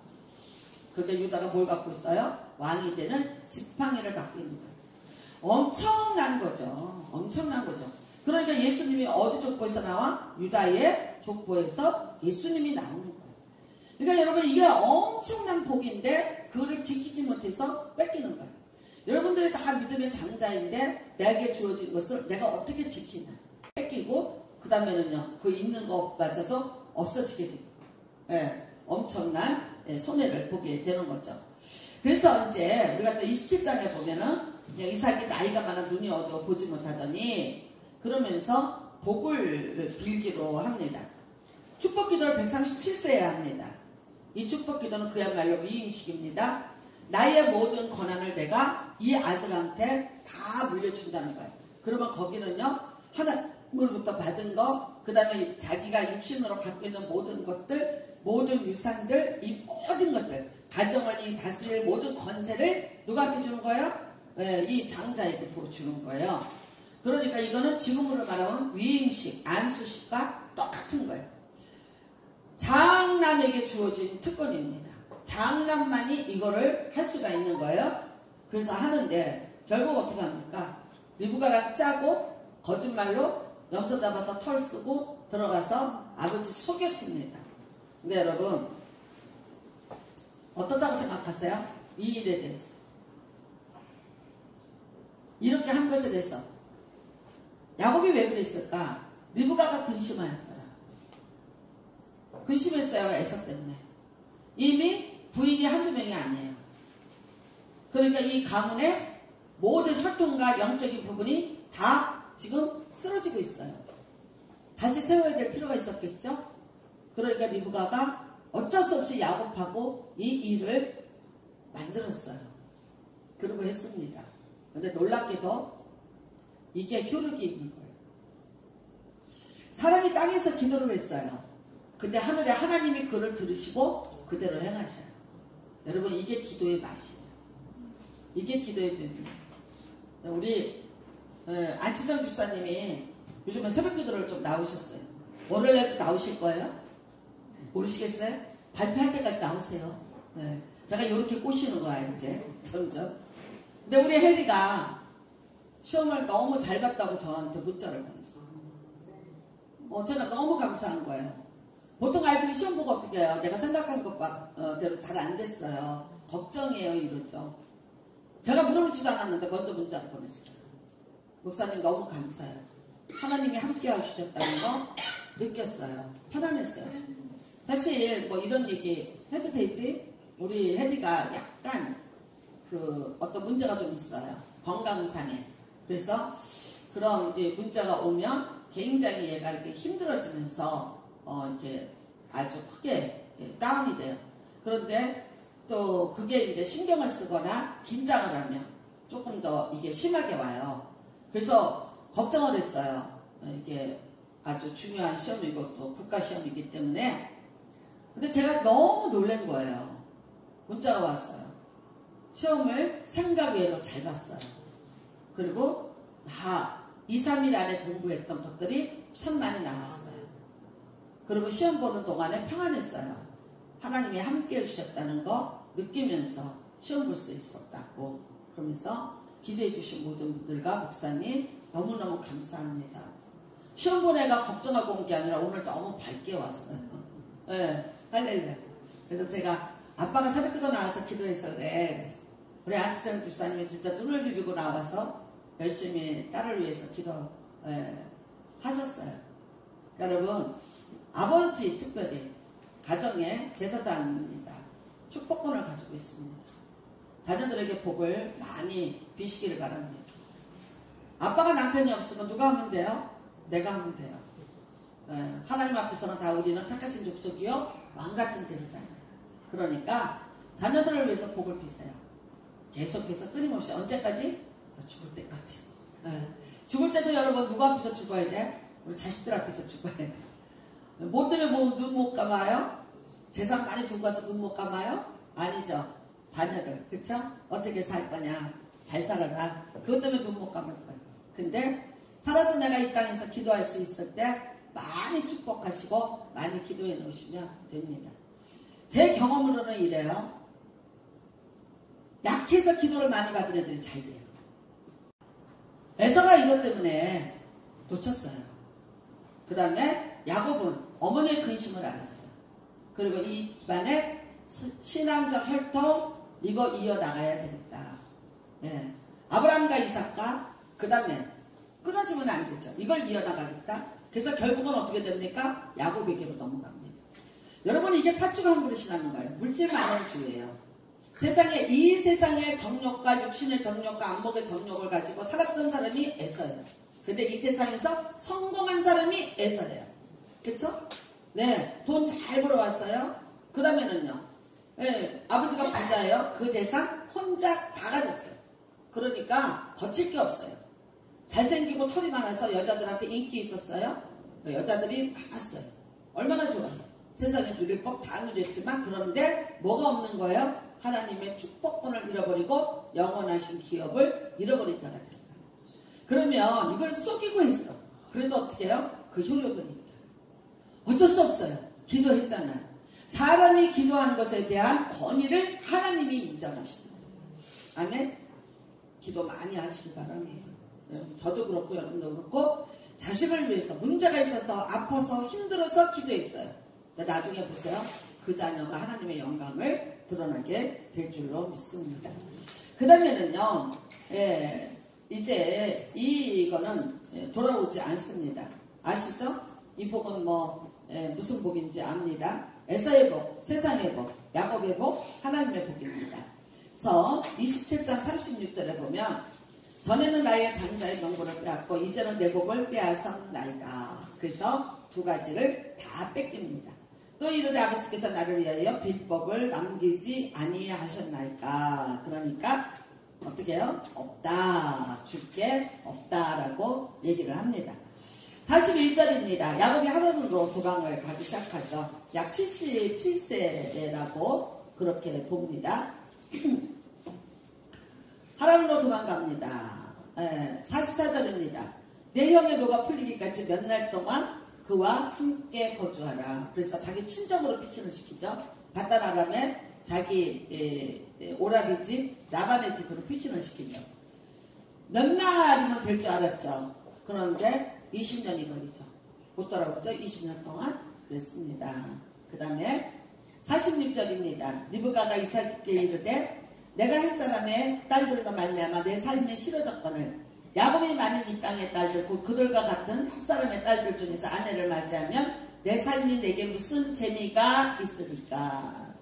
그러니까 유다가 뭘 갖고 있어요? 왕이 되는 지팡이를 갖고 있는 거예요. 엄청난 거죠. 엄청난 거죠. 그러니까 예수님이 어디 족보에서 나와? 유다의 족보에서 예수님이 나오는 거예요. 그러니까 여러분, 이게 엄청난 복인데 그거를 지키지 못해서 뺏기는 거예요. 여러분들이 다 믿음의 장자인데 내게 주어진 것을 내가 어떻게 지키나. 뺏기고 그 다음에는요, 그 있는 것마저도 없어지게 되고, 엄청난 손해를 보게 되는 거죠. 그래서 이제 우리가 또 27장에 보면은 이삭이 나이가 많아 눈이 어두워 보지 못하더니 그러면서 복을 빌기로 합니다. 축복 기도를 137세에 합니다. 이 축복 기도는 그야말로 위임식입니다. 나의 모든 권한을 내가 이 아들한테 다 물려준다는 거예요. 그러면 거기는요, 하나님으로부터 받은 거, 그 다음에 자기가 육신으로 갖고 있는 모든 것들, 모든 유산들, 이 모든 것들, 가정을 다스릴 모든 권세를 누구한테 주는 거예요? 이 장자에게 주는 거예요. 그러니까 이거는 지금으로 말하면 위임식, 안수식과 똑같은 거예요. 장남에게 주어진 특권입니다. 장남만이 이거를 할 수가 있는 거예요. 그래서 하는데 결국 어떻게 합니까? 리브가랑 짜고 거짓말로 염소 잡아서 털 쓰고 들어가서 아버지 속였습니다. 근데 여러분, 어떻다고 생각하세요? 이 일에 대해서. 이렇게 한 것에 대해서. 야곱이 왜 그랬을까? 리브가가 근심하였더라. 근심했어요, 에서 때문에. 이미 부인이 한두 명이 아니에요. 그러니까 이 가문의 모든 혈통과 영적인 부분이 다 지금 쓰러지고 있어요. 다시 세워야 될 필요가 있었겠죠? 그러니까 리브가가 어쩔 수 없이 야곱하고 이 일을 만들었어요. 그러고 했습니다. 근데 놀랍게도 이게 효력이 있는 거예요. 사람이 땅에서 기도를 했어요. 근데 하늘에 하나님이 그를 들으시고 그대로 행하셔요. 여러분, 이게 기도의 맛이에요. 이게 기도의 묘입니다. 우리 안치정 집사님이 요즘에 새벽 기도를 좀 나오셨어요. 월요일에도 나오실 거예요? 모르시겠어요? 발표할 때까지 나오세요. 제가 이렇게 꼬시는 거야, 이제 점점. 근데 우리 혜리가 시험을 너무 잘 봤다고 저한테 문자를 보냈어요. 제가 너무 감사한 거예요. 보통 아이들이 시험 보고 어떻게 해요? 내가 생각한 것대로 잘 안 됐어요. 걱정이에요, 이러죠. 제가 물어보지도 않았는데 먼저 문자를 보냈어요. 목사님 너무 감사해요. 하나님이 함께 해주셨다는 거 느꼈어요. 편안했어요. 사실 뭐 이런 얘기 해도 되지? 우리 혜리가 약간 어떤 문제가 좀 있어요. 건강상에. 그래서 그런 문자가 오면 굉장히 얘가 이렇게 힘들어지면서 이렇게 아주 크게 다운이 돼요. 그런데 또 그게 이제 신경을 쓰거나 긴장을 하면 조금 더 이게 심하게 와요. 그래서 걱정을 했어요. 이게 아주 중요한 시험이고 또 국가시험이기 때문에. 근데 제가 너무 놀란 거예요. 문자가 왔어요. 시험을 생각 외로 잘 봤어요. 그리고 다 2, 3일 안에 공부했던 것들이 참 많이 나왔어요. 그리고 시험 보는 동안에 평안했어요. 하나님이 함께 해주셨다는 거 느끼면서 시험 볼 수 있었다고. 그러면서 기도해 주신 모든 분들과 목사님 너무너무 감사합니다. 시험 본 애가 걱정하고 온 게 아니라 오늘 너무 밝게 왔어요. 할렐루야. 그래서 제가 아빠가 새벽기도 나와서 기도해서 그래. 우리 안치정 집사님이 진짜 눈을 비비고 나와서 열심히 딸을 위해서 기도 하셨어요. 여러분, 아버지 특별히 가정의 제사장입니다. 축복권을 가지고 있습니다. 자녀들에게 복을 많이 비시기를 바랍니다. 아빠가 남편이 없으면 누가 하면 돼요? 내가 하면 돼요. 하나님 앞에서는 다 우리는 택하신 족속이요 왕같은 제사장이에요. 그러니까 자녀들을 위해서 복을 비세요. 계속해서 끊임없이. 언제까지? 죽을 때까지. 죽을 때도 여러분 누구 앞에서 죽어야 돼? 우리 자식들 앞에서 죽어야 돼. 못 들면 뭐 눈 못 감아요? 재산 많이 두고 가서 눈 못 감아요? 아니죠. 자녀들, 그쵸? 어떻게 살 거냐? 잘 살아라. 그것 때문에 눈 못 감을 거예요. 근데 살아서 내가 이 땅에서 기도할 수 있을 때 많이 축복하시고 많이 기도해 놓으시면 됩니다. 제 경험으로는 이래요. 약해서 기도를 많이 받은 애들이 잘 돼요. 에서가 이것 때문에 놓쳤어요. 그 다음에 야곱은 어머니의 근심을 알았어요. 그리고 이 집안의 신앙적 혈통 이거 이어나가야 되겠다. 아브라함과 이삭과 그 다음에 끊어지면 안 되죠. 이걸 이어나가겠다. 그래서 결국은 어떻게 됩니까? 야곱에게로 넘어갑니다. 여러분, 이게 팥죽 한 그릇이라는 거예요. 물질 많은 주예요. 이 세상의 정욕과 육신의 정욕과 안목의 정욕을 가지고 살았던 사람이 에서예요. 근데 이 세상에서 성공한 사람이 에서예요. 그쵸? 네, 돈 잘 벌어왔어요. 그 다음에는요, 아버지가 부자예요. 그 재산 혼자 다 가졌어요. 그러니까 거칠 게 없어요. 잘생기고 털이 많아서 여자들한테 인기 있었어요. 여자들이 많았어요. 얼마나 좋아요. 세상에 누릴 법 다 누렸지만, 그런데 뭐가 없는 거예요? 하나님의 축복권을 잃어버리고 영원하신 기업을 잃어버리잖아요. 그러면 이걸 속이고 있어. 그래도 어떻게 해요? 그 효력은 있다. 어쩔 수 없어요. 기도했잖아요. 사람이 기도하는 것에 대한 권위를 하나님이 인정하신다. 아멘? 기도 많이 하시기 바랍니다. 저도 그렇고 여러분도 그렇고 자식을 위해서 문제가 있어서 아파서 힘들어서 기도했어요. 나중에 보세요. 그 자녀가 하나님의 영광을 드러나게 될 줄로 믿습니다. 그 다음에는요, 이제 이거는 돌아오지 않습니다. 아시죠? 이 복은 무슨 복인지 압니다. 에서의 복, 세상의 복, 야곱의 복, 하나님의 복입니다. 그래서 27장 36절에 보면 전에는 나의 장자의 명분을 빼앗고 이제는 내 복을 빼앗았나이다. 그래서 두 가지를 다 뺏깁니다. 또 이르되 아버지께서 나를 위하여 빈법을 남기지 아니하셨나이까. 그러니까 어떻게 해요? 없다. 줄게 없다라고 얘기를 합니다. 41절입니다. 야곱이 하란으로 도망을 가기 시작하죠. 약 77세라고 그렇게 봅니다. 하란으로 도망갑니다. 44절입니다. 내 형의 노가 풀리기까지 몇 날 동안 그와 함께 거주하라. 그래서 자기 친정으로 피신을 시키죠. 바단 아람에 자기 오라비 집, 라반의 집으로 피신을 시키죠. 몇 날이면 될 줄 알았죠. 그런데 20년이 걸리죠. 못 돌아오죠. 20년 동안 그랬습니다. 그 다음에 46절입니다. 리브가가 이삭에게 이르되 내가 햇사람의 딸들과 말미암아 내 삶의 실어졌거늘 야곱이 많은 이 땅의 딸들 그들과 같은 햇사람의 딸들 중에서 아내를 맞이하면 내 삶이 내게 무슨 재미가 있으리까.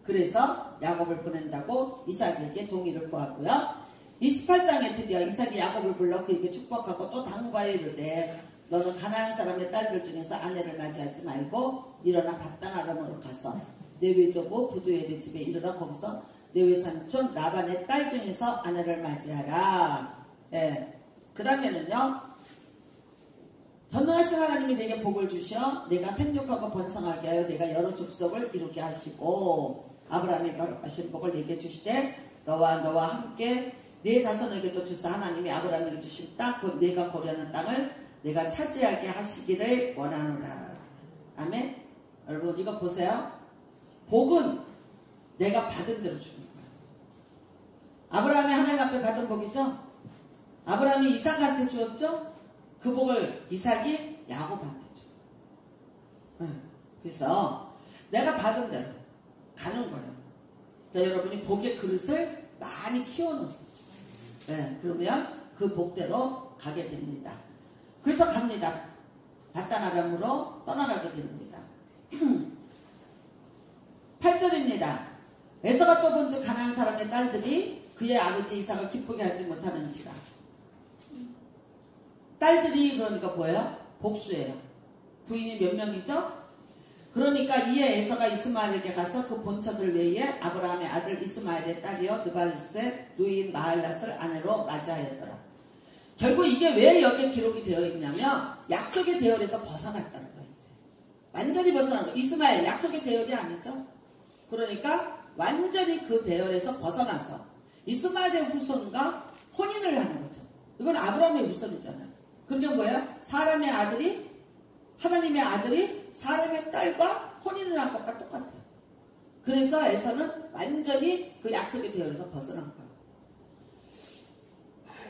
그래서 야곱을 보낸다고 이삭에게 동의를 구하고요. 28장에 드디어 이삭이 야곱을 불러 그에게 축복하고 또 당부하여 이르되 너는 가나안 사람의 딸들 중에서 아내를 맞이하지 말고 일어나 바단 아람으로 가서 내 외조부 부두엘의 집에 이르러 거기서 내 외삼촌 라반의 딸 중에서 아내를 맞이하라. 그 다음에는요, 전능하신 하나님이 내게 복을 주셔 내가 생육하고 번성하게 하여 내가 여러 족속을 이루게 하시고 아브라함에게 허락하신 복을 내게 주시되 너와 함께 내 자손에게도 주사 하나님이 아브라함에게 주신 땅 곧 내가 거류하는 땅을 내가 차지하게 하시기를 원하노라. 아멘. 여러분 이거 보세요. 복은 내가 받은 대로 주는 거예요. 아브라함이 하나님 앞에 받은 복이죠. 아브라함이 이삭한테 주었죠. 그 복을 이삭이 야곱한테 줘. 그래서 내가 받은 대로 가는 거예요. 여러분이 복의 그릇을 많이 키워놓으세요. 그러면 그 복대로 가게 됩니다. 그래서 갑니다. 바단 아람으로 떠나가게 됩니다. 8절입니다. 에서가 또 본즉 가나안 사람의 딸들이 그의 아버지 이삭을 기쁘게 하지 못하는지라. 딸들이 그러니까 뭐예요? 복수예요. 부인이 몇 명이죠? 그러니까 이에 에서가 이스마엘에게 가서 그 본처들 외에 아브라함의 아들 이스마엘의 딸이요 느바셋의 누인 마할랏을 아내로 맞이하였더라. 결국 이게 왜 여기에 기록이 되어 있냐면 약속의 대열에서 벗어났다는 거예요. 이제. 완전히 벗어난 거예요. 이스마엘 약속의 대열이 아니죠. 그러니까 완전히 그 대열에서 벗어나서 이스마엘의 후손과 혼인을 하는 거죠. 이건 아브라함의 후손이잖아요. 그게 뭐예요? 사람의 아들이 하나님의 아들이 사람의 딸과 혼인을 한 것과 똑같아요. 그래서 에서는 완전히 그 약속의 대열에서 벗어난 거예요.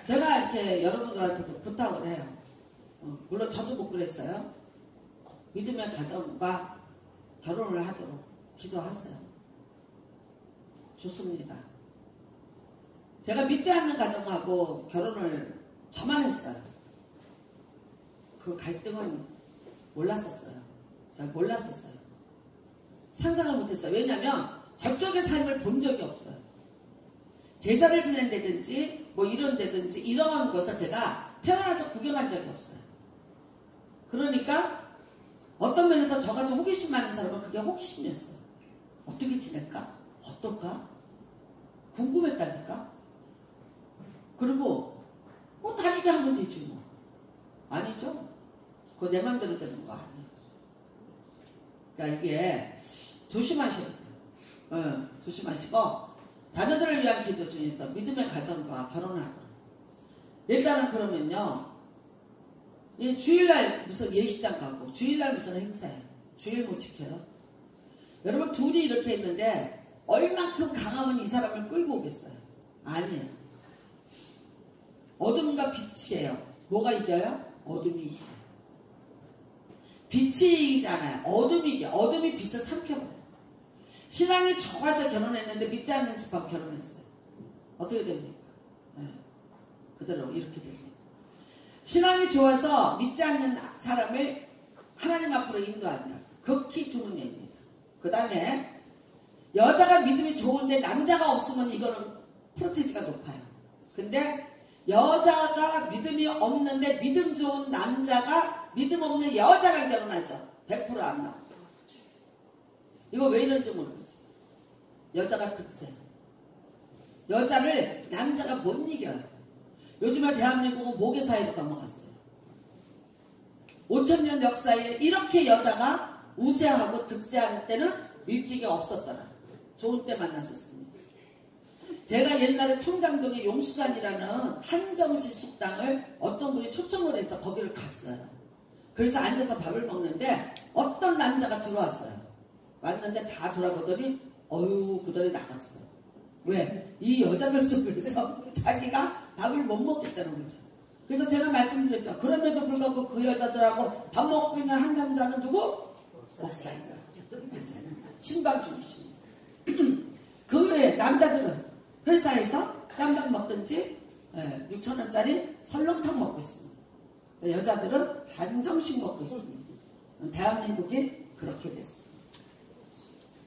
제가 이렇게 여러분들한테도 부탁을 해요. 물론 저도 못 그랬어요. 믿음의 가정과 결혼을 하도록 기도하세요. 좋습니다. 제가 믿지 않는 가정하고 결혼을 저만 했어요. 그 갈등은 몰랐었어요. 상상을 못했어요. 왜냐하면 저쪽의 삶을 본 적이 없어요. 제사를 지낸다든지 뭐 이런다든지 이런 것을 제가 태어나서 구경한 적이 없어요. 그러니까 어떤 면에서 저같이 호기심 많은 사람은 그게 호기심이었어요. 어떻게 지낼까? 어떨까? 궁금했다니까? 그리고 뭐 다니게 하면 되지 뭐. 아니죠. 그거 내 맘대로 되는 거 아니에요. 그러니까 이게 조심하셔야 돼요. 조심하시고 자녀들을 위한 기도 중에서 믿음의 가정과 결혼하도록. 일단은 그러면요. 주일날 무슨 예식장 가고 주일날 무슨 행사예요. 주일 못 지켜요. 여러분 둘이 이렇게 있는데 얼만큼 강하면 이 사람을 끌고 오겠어요? 아니에요. 어둠과 빛이에요. 뭐가 이겨요? 어둠이 이겨요. 빛이 이기지 않아요. 어둠이 이겨요. 어둠이 빛을 삼켜버려요. 신앙이 좋아서 결혼했는데 믿지 않는 집하고 결혼했어요. 어떻게 됩니까? 네. 그대로 이렇게 됩니다. 신앙이 좋아서 믿지 않는 사람을 하나님 앞으로 인도한다. 극히 드문 예입니다. 그 다음에 여자가 믿음이 좋은데 남자가 없으면 이거는 프로테지가 높아요. 근데 여자가 믿음이 없는데 믿음 좋은 남자가 믿음 없는 여자랑 결혼하죠. 100% 안 나와요. 이거 왜 이런지 모르겠어요. 여자가 특세. 여자를 남자가 못 이겨요. 요즘에 대한민국은 모계 사회로 넘어갔어요. 5000년 역사에 이렇게 여자가 우세하고 득세할 때는 일찍이 없었더라. 좋은 때 만나셨습니다. 제가 옛날에 청담동에 용수산이라는 한정식 식당을 어떤 분이 초청을 해서 거기를 갔어요. 그래서 앉아서 밥을 먹는데 어떤 남자가 들어왔어요. 왔는데 다 돌아보더니 어휴 그들이 나갔어. 왜? 이 여자들 속에서 자기가 밥을 못 먹겠다는 거죠. 그래서 제가 말씀드렸죠. 그럼에도 불구하고 그 여자들하고 밥 먹고 있는 한 남자는 누구? 목사입니다. 신방 중이십니다. 그 외에 남자들은 회사에서 짬밥 먹든지 6,000원짜리 설렁탕 먹고 있습니다. 여자들은 한정식 먹고 있습니다. 대한민국이 그렇게 됐습니다.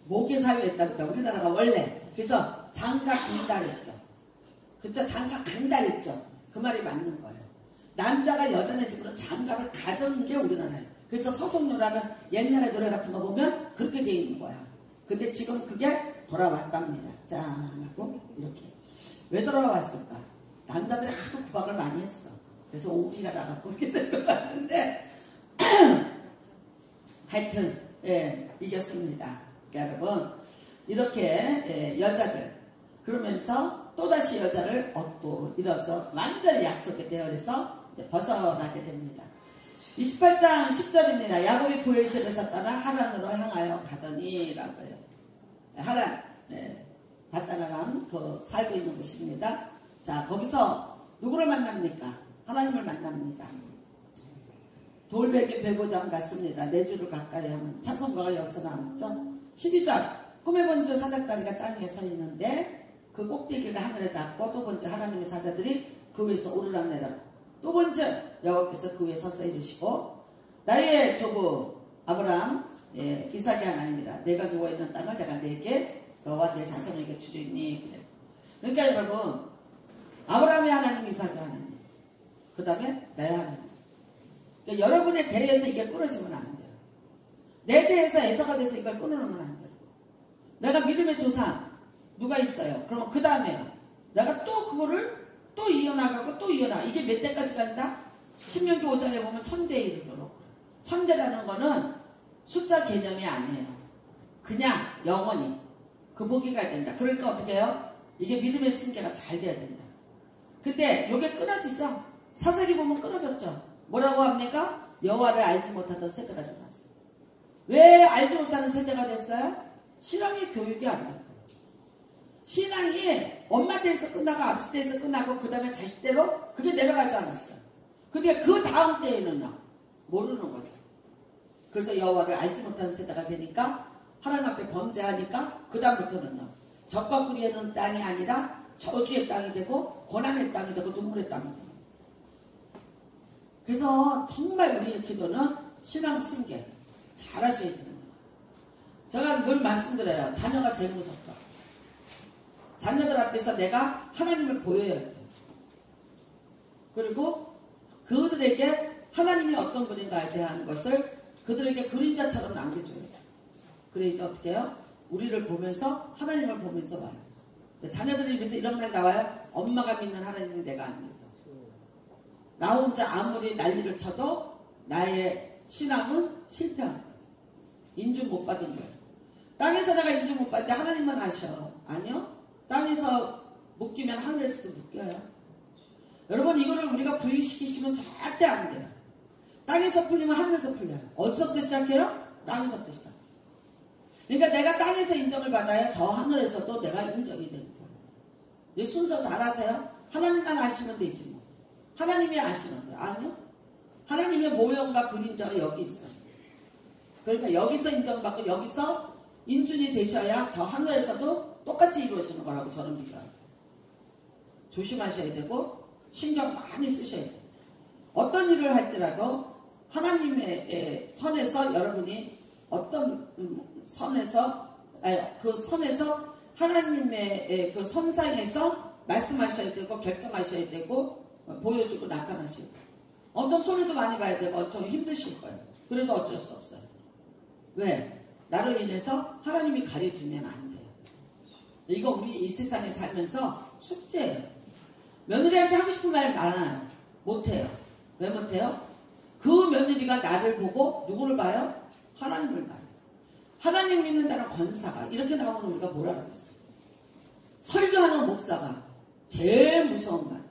모계사회였답니다. 우리나라가 원래. 그래서 장가 강달했죠. 그쵸? 장가 강달했죠. 그 말이 맞는 거예요. 남자가 여자네 집으로 장가를 가던 게 우리나라예요. 그래서 서동요라는 옛날의 노래 같은 거 보면 그렇게 돼 있는 거야. 근데 지금 그게 돌아왔답니다. 짠 하고 이렇게. 왜 돌아왔을까? 남자들이 하도 구박을 많이 했어. 그래서 오기가 나갔고 이렇게 된 것 같은데 하여튼 이겼습니다. 그러니까 여러분 이렇게 여자들 그러면서 또다시 여자를 얻고 이뤄서 완전히 약속의 대열에서 이제 벗어나게 됩니다. 28장 10절입니다. 야곱이 브엘셋에서 떠나 하란으로 향하여 가더니 라고 해요. 하란 바단 아람 그 살고 있는 곳입니다. 자 거기서 누구를 만납니까? 하나님을 만납니다. 돌베개 배보장 같습니다. 네 줄을 가까이 하면 찬송가가 여기서 나왔죠. 12절 꿈에 본 주 사닥다리가 땅 위에 서 있는데 그 꼭대기가 하늘에 닿고 또 번째 하나님의 사자들이 그 위에서 오르락내락 또 번째 여호와께서 그 위에 서서 이르시고 나의 조부 아브라함, 이삭의 하나님이라. 내가 누워있는 땅을 내가 내게 너와 내 자손에게 주리니. 그래. 그러니까 여러분, 아브라함의 하나님, 이삭의 하나님, 그 다음에 나의 하나님. 그러니까 여러분의 대에서 이게 끊어지면 안 돼요. 내 대에서 에서가 돼서 이걸 끊어놓으면 안 돼요. 내가 믿음의 조상 누가 있어요? 그러면 그 다음에요. 내가 또 그거를 또 이어나가고 또 이어나가. 이게 몇 대까지 간다? 신명기 5장에 보면 1000대에 이르도록. 1000대라는 거는 숫자 개념이 아니에요. 그냥 영원히 그 복이 가야 된다. 그러니까 어떻게 해요? 이게 믿음의 승계가 잘 돼야 된다. 근데 이게 끊어지죠? 사사기 보면 끊어졌죠? 뭐라고 합니까? 여호와를 알지 못하던 세대가 일어났어요. 왜 알지 못하는 세대가 됐어요? 신앙의 교육이 안 되는 거예요. 신앙이 엄마 때에서 끝나고 아버지 때에서 끝나고 그 다음에 자식 때로 그게 내려가지 않았어요. 근데 그 다음 때에는요. 모르는 거죠. 그래서 여호와를 알지 못하는 세대가 되니까 하나님 앞에 범죄하니까 그 다음부터는요. 적과 꿀이는 땅이 아니라 저주의 땅이 되고 고난의 땅이 되고 눈물의 땅이 되고. 그래서 정말 우리의 기도는 신앙 승계 잘 하셔야 됩니다. 제가 늘 말씀드려요. 자녀가 제일 무섭다. 자녀들 앞에서 내가 하나님을 보여야 돼요. 그리고 그들에게 하나님이 어떤 분인가에 대한 것을 그들에게 그림자처럼 남겨줘야 돼요. 그래 이제 어떻게 해요? 우리를 보면서 하나님을 보면서 와요. 자녀들이 입에서 이런 말 나와요. 엄마가 믿는 하나님은 내가 안 믿어. 나 혼자 아무리 난리를 쳐도 나의 신앙은 실패한 거예요. 인중 못 받은 거예요. 땅에서 내가 인중 못 받는데 하나님만 아셔. 아니요. 땅에서 묶이면 하늘에서도 묶여요. 여러분 이거를 우리가 부인시키시면 절대 안 돼요. 땅에서 풀리면 하늘에서 풀려요. 어디서부터 시작해요? 땅에서부터 시작. 그러니까 내가 땅에서 인정을 받아야 저 하늘에서도 내가 인정이 되는 거예요. 이 순서 잘 아세요? 하나님만 아시면 되지 뭐. 하나님이 아시는데 아니요. 하나님의 모형과 그림자가 여기 있어요. 그러니까 여기서 인정받고 여기서 인준이 되셔야 저 하늘에서도 똑같이 이루어지는 거라고 저는 믿어요. 조심하셔야 되고 신경 많이 쓰셔야 돼요. 어떤 일을 할지라도 하나님의 선에서 여러분이 어떤 선에서 그 선에서 하나님의 그 선상에서 말씀하셔야 되고 결정하셔야 되고 보여주고 나타나셔야 돼요. 엄청 손해도 많이 봐야 되고 엄청 힘드실 거예요. 그래도 어쩔 수 없어요. 왜? 나로 인해서 하나님이 가려지면 안 돼요. 이거 우리 이 세상에 살면서 숙제예요. 며느리한테 하고 싶은 말 많아요. 못해요. 왜 못해요? 그 며느리가 나를 보고 누구를 봐요? 하나님을 봐요. 하나님 믿는다는 권사가 이렇게 나오면 우리가 뭐라 그러겠어요? 설교하는 목사가 제일 무서운 말이에요.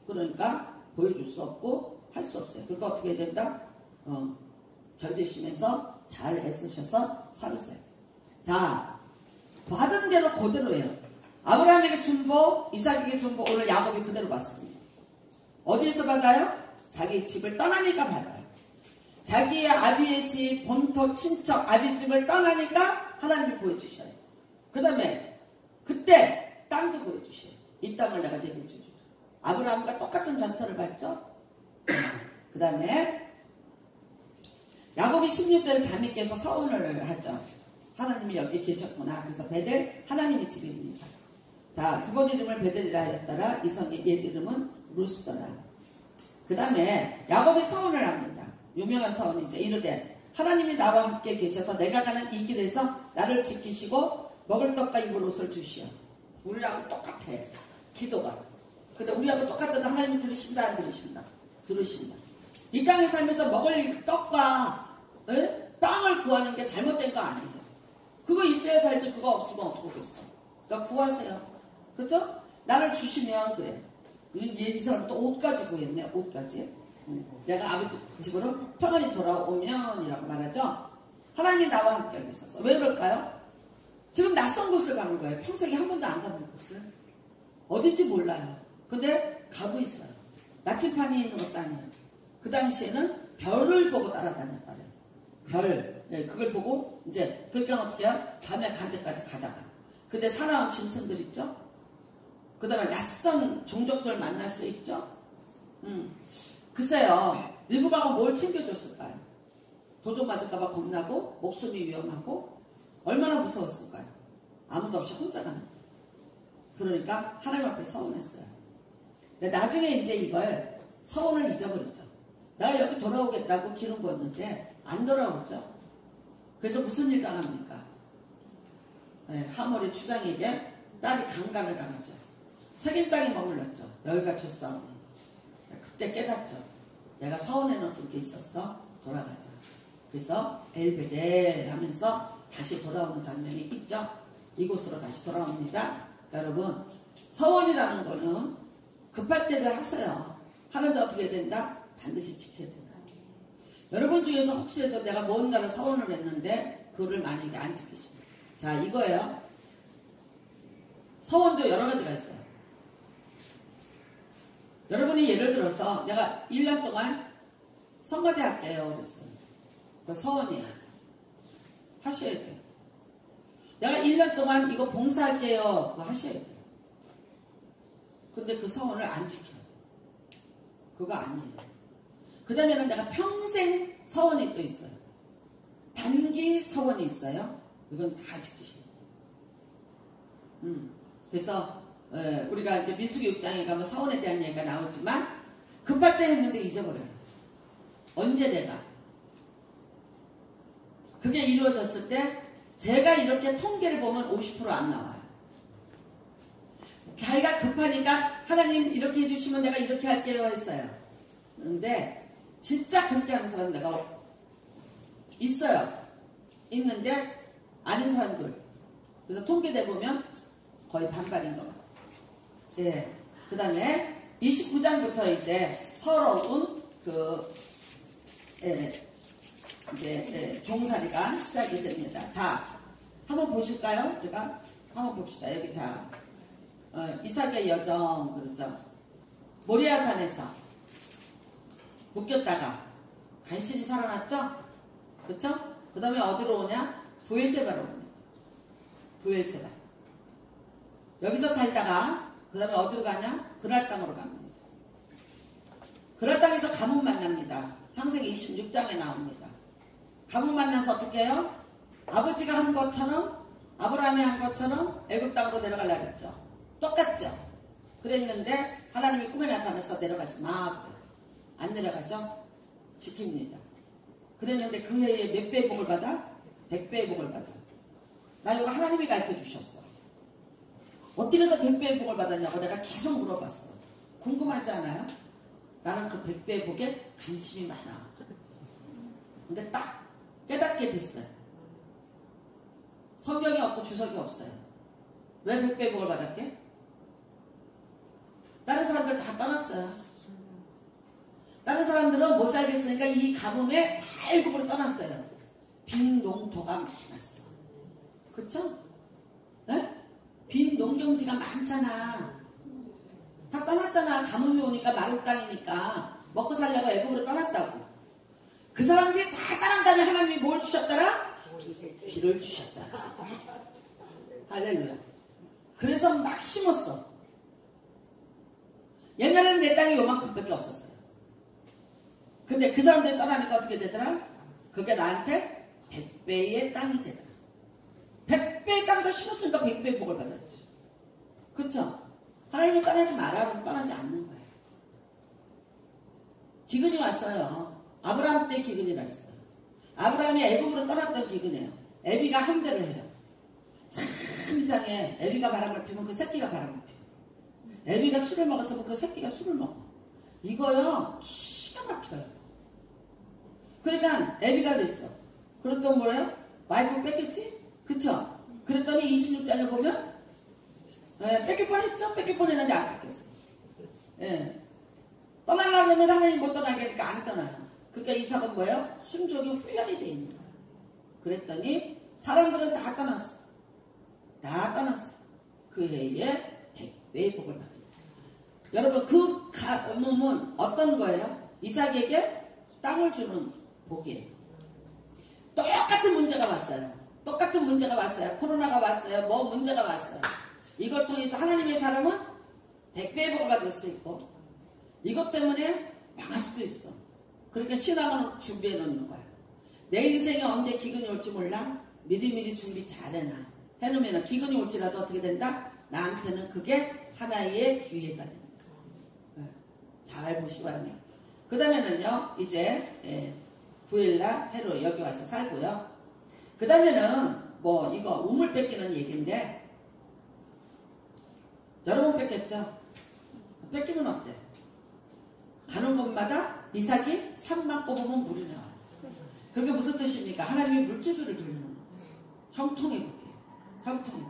그러니까 보여줄 수 없고 할 수 없어요. 그러니까 어떻게 해야 된다? 견디시면서 잘 애쓰셔서 살으세요. 자, 받은 대로 그대로예요. 아브라함에게 준 복, 이삭에게 준 복, 오늘 야곱이 그대로 받습니다. 어디에서 받아요? 자기 집을 떠나니까 받아요. 자기의 아비의 집, 본토, 친척, 아비 집을 떠나니까 하나님이 보여주셔요. 그 다음에 그때 땅도 보여주셔요. 이 땅을 내가 내게 주리라. 아브라함과 똑같은 전철을 밟죠. 그 다음에 야곱이 16절에 잠이 깨서 서원을 하죠. 하나님이 여기 계셨구나. 그래서 베델 하나님의 집입니다. 자, 그곳 이름을 베델이라 하였더라. 이 성의 옛 이름은 루스더라. 그 다음에 야곱이 서원을 합니다. 유명한 서원이죠. 이르되 하나님이 나와 함께 계셔서 내가 가는 이 길에서 나를 지키시고 먹을 떡과 입을 옷을 주시오. 우리하고 똑같아. 기도가. 근데 우리하고 똑같아도 하나님이 들으신다 안 들으신다? 들으신다. 이 땅에 살면서 먹을 떡과 빵을 구하는 게 잘못된 거 아니에요. 그거 있어야 살지 그거 없으면 어떡하겠어. 그러니까 구하세요. 그렇죠? 나를 주시면 그래. 이 사람 또 옷까지 구했네. 옷까지. 내가 아버지 집으로 평안히 돌아오면 이라고 말하죠. 하나님이 나와 함께 계셔서. 왜 그럴까요? 지금 낯선 곳을 가는 거예요. 평생에 한 번도 안 가본 곳을. 어딘지 몰라요. 근데 가고 있어요. 나침판이 있는 것도 아니에요. 그 당시에는 별을 보고 따라다녔다래요. 별. 네, 그걸 보고 이제 그러니까 어떻게 해요? 밤에 간 데까지 가다가. 근데 살아온 짐승들 있죠? 그 다음에 낯선 종족들 만날 수 있죠? 글쎄요. 밀고방은 뭘 챙겨줬을까요? 도적 맞을까봐 겁나고 목숨이 위험하고 얼마나 무서웠을까요? 아무도 없이 혼자 가는데. 그러니까 하나님 앞에 서운했어요. 근데 나중에 이제 이걸 서운을 잊어버렸죠. 내가 여기 돌아오겠다고 기름 부었는데 안 돌아오죠. 그래서 무슨 일 당합니까? 네, 하모리 추장에게 딸이 강간을 당하죠. 새긴 땅에 머물렀죠. 여기가 좋사오니. 그때 깨닫죠. 내가 서운해 놓던 게 있었어. 돌아가자. 그래서 엘베델 하면서 다시 돌아오는 장면이 있죠. 이곳으로 다시 돌아옵니다. 그러니까 여러분, 서원이라는 거는 급할 때를 하세요. 하는데 어떻게 된다? 반드시 지켜야 된다. 여러분 중에서 혹시라도 내가 뭔가를 서원을 했는데 그거를 만약에 안 지키시면, 자, 이거예요. 서원도 여러 가지가 있어요. 여러분이 예를 들어서 내가 1년 동안 성가대 할게요 그랬어요. 그 서원이야. 하셔야 돼요. 내가 1년 동안 이거 봉사할게요. 그거 하셔야 돼요. 근데 그 서원을 안 지켜요. 그거 아니에요. 그 다음에는 내가 평생 서원이 또 있어요. 단기 서원이 있어요. 이건 다 지키셔야 돼요. 그래서 우리가 이제 민수기 6장에 가면 서원에 대한 얘기가 나오지만 급할 때 했는데 잊어버려요. 언제 내가 그게 이루어졌을 때 제가 이렇게 통계를 보면 50% 안 나와요. 자기가 급하니까 하나님 이렇게 해주시면 내가 이렇게 할게요 했어요. 근데 진짜 그렇게 하는 사람 내가 있어요. 있는데 아닌 사람들. 그래서 통계대 보면 거의 반반인 것 같아요. 예. 그 다음에 29장부터 이제 서러운 이제 종살이가 시작이 됩니다. 자, 한번 보실까요? 우리가 한번 봅시다. 여기 자, 이삭의 여정 그러죠. 모리아산에서 묶였다가 간신히 살아났죠? 그렇죠? 그 다음에 어디로 오냐? 부엘세바로 옵니다. 부엘세바. 여기서 살다가 그 다음에 어디로 가냐? 그랄 땅으로 갑니다. 그랄 땅에서 가뭄 만납니다. 창세기 26장에 나옵니다. 가뭄 만나서 어떻게 해요? 아버지가 한 것처럼, 아브라함이 한 것처럼 애굽 땅으로 내려가려고 했죠. 똑같죠? 그랬는데 하나님이 꿈에 나타나서 내려가지 마. 안 내려가죠? 지킵니다. 그랬는데 그 해에 몇 배의 복을 받아? 100배의 복을 받아. 나 이거 하나님이 가르쳐 주셨어. 어떻게 해서 100배의 복을 받았냐고 내가 계속 물어봤어. 궁금하지 않아요? 나는 그 100배의 복에 관심이 많아. 근데 딱 깨닫게 됐어요. 성경이 없고 주석이 없어요. 왜 100배의 복을 받았게? 다른 사람들 다 떠났어요. 다른 사람들은 못 살겠으니까 이 가뭄에 다 애굽으로 떠났어요. 빈 농토가 많이 났어. 그쵸? 네? 빈 농경지가 많잖아. 다 떠났잖아. 가뭄이 오니까 마른 땅이니까 먹고 살려고 애굽으로 떠났다고. 그 사람들이 다 떠난 다음에 하나님이 뭘 주셨더라? 비를 주셨더라. 할렐루야. 그래서 막 심었어. 옛날에는 내 땅이 요만큼밖에 없었어요. 근데 그 사람들이 떠나니까 어떻게 되더라? 그게 나한테 100배의 땅이 되더라. 100배의 땅을 심었으니까 100배의 복을 받았지. 그쵸? 하나님이 떠나지 마라 그러면 떠나지 않는 거예요. 기근이 왔어요. 아브라함 때 기근이라 했어요. 아브라함이 애굽으로 떠났던 기근이에요. 애비가 함대를 해요. 참 이상해. 애비가 바람을 피면 그 새끼가 바람을 피워. 애비가 술을 먹었으면 그 새끼가 술을 먹어. 이거요 기가 막혀요. 그러니까 애비가 그랬어. 그랬더니 뭐래요? 와이프 뺏겼지? 그쵸? 그랬더니 26장에 보면 뺏길 뻔했죠? 뺏길 뻔했는데 안 뺏겼어. 예. 떠나려고 했는데 하나님 못 떠나게 하니까 안 떠나요. 그러니까 이삭은 뭐예요? 순종이 훈련이 돼 있는 거예요. 그랬더니 사람들은 다 떠났어. 다 떠났어. 그 해에 100배의 복을 받는다. 여러분 그 가뭄은 어떤 거예요? 이삭에게 땅을 주는 복이에요. 똑같은 문제가 왔어요. 똑같은 문제가 왔어요. 코로나가 왔어요. 뭐 문제가 왔어요. 이걸 통해서 하나님의 사람은 100배의 복을 받을 수 있고 이것 때문에 망할 수도 있어. 그러니까 신앙은 준비해 놓는 거야. 내 인생에 언제 기근이 올지 몰라? 미리미리 준비 잘 해놔. 해놓으면 기근이 올지라도 어떻게 된다? 나한테는 그게 하나의 기회가 됩니다. 잘 보시기 바랍니다. 그 다음에는요, 이제 부엘라, 헤로 여기 와서 살고요. 그 다음에는 뭐 이거 우물 뺏기는 얘기인데, 여러 번 뺏겼죠? 뺏기면 어때? 가는 곳마다 이삭이 산만 꼽으면 물이 나와요. 그게 무슨 뜻입니까? 하나님이 물줄기를 돌리는 거예요. 형통이 그게. 형통이.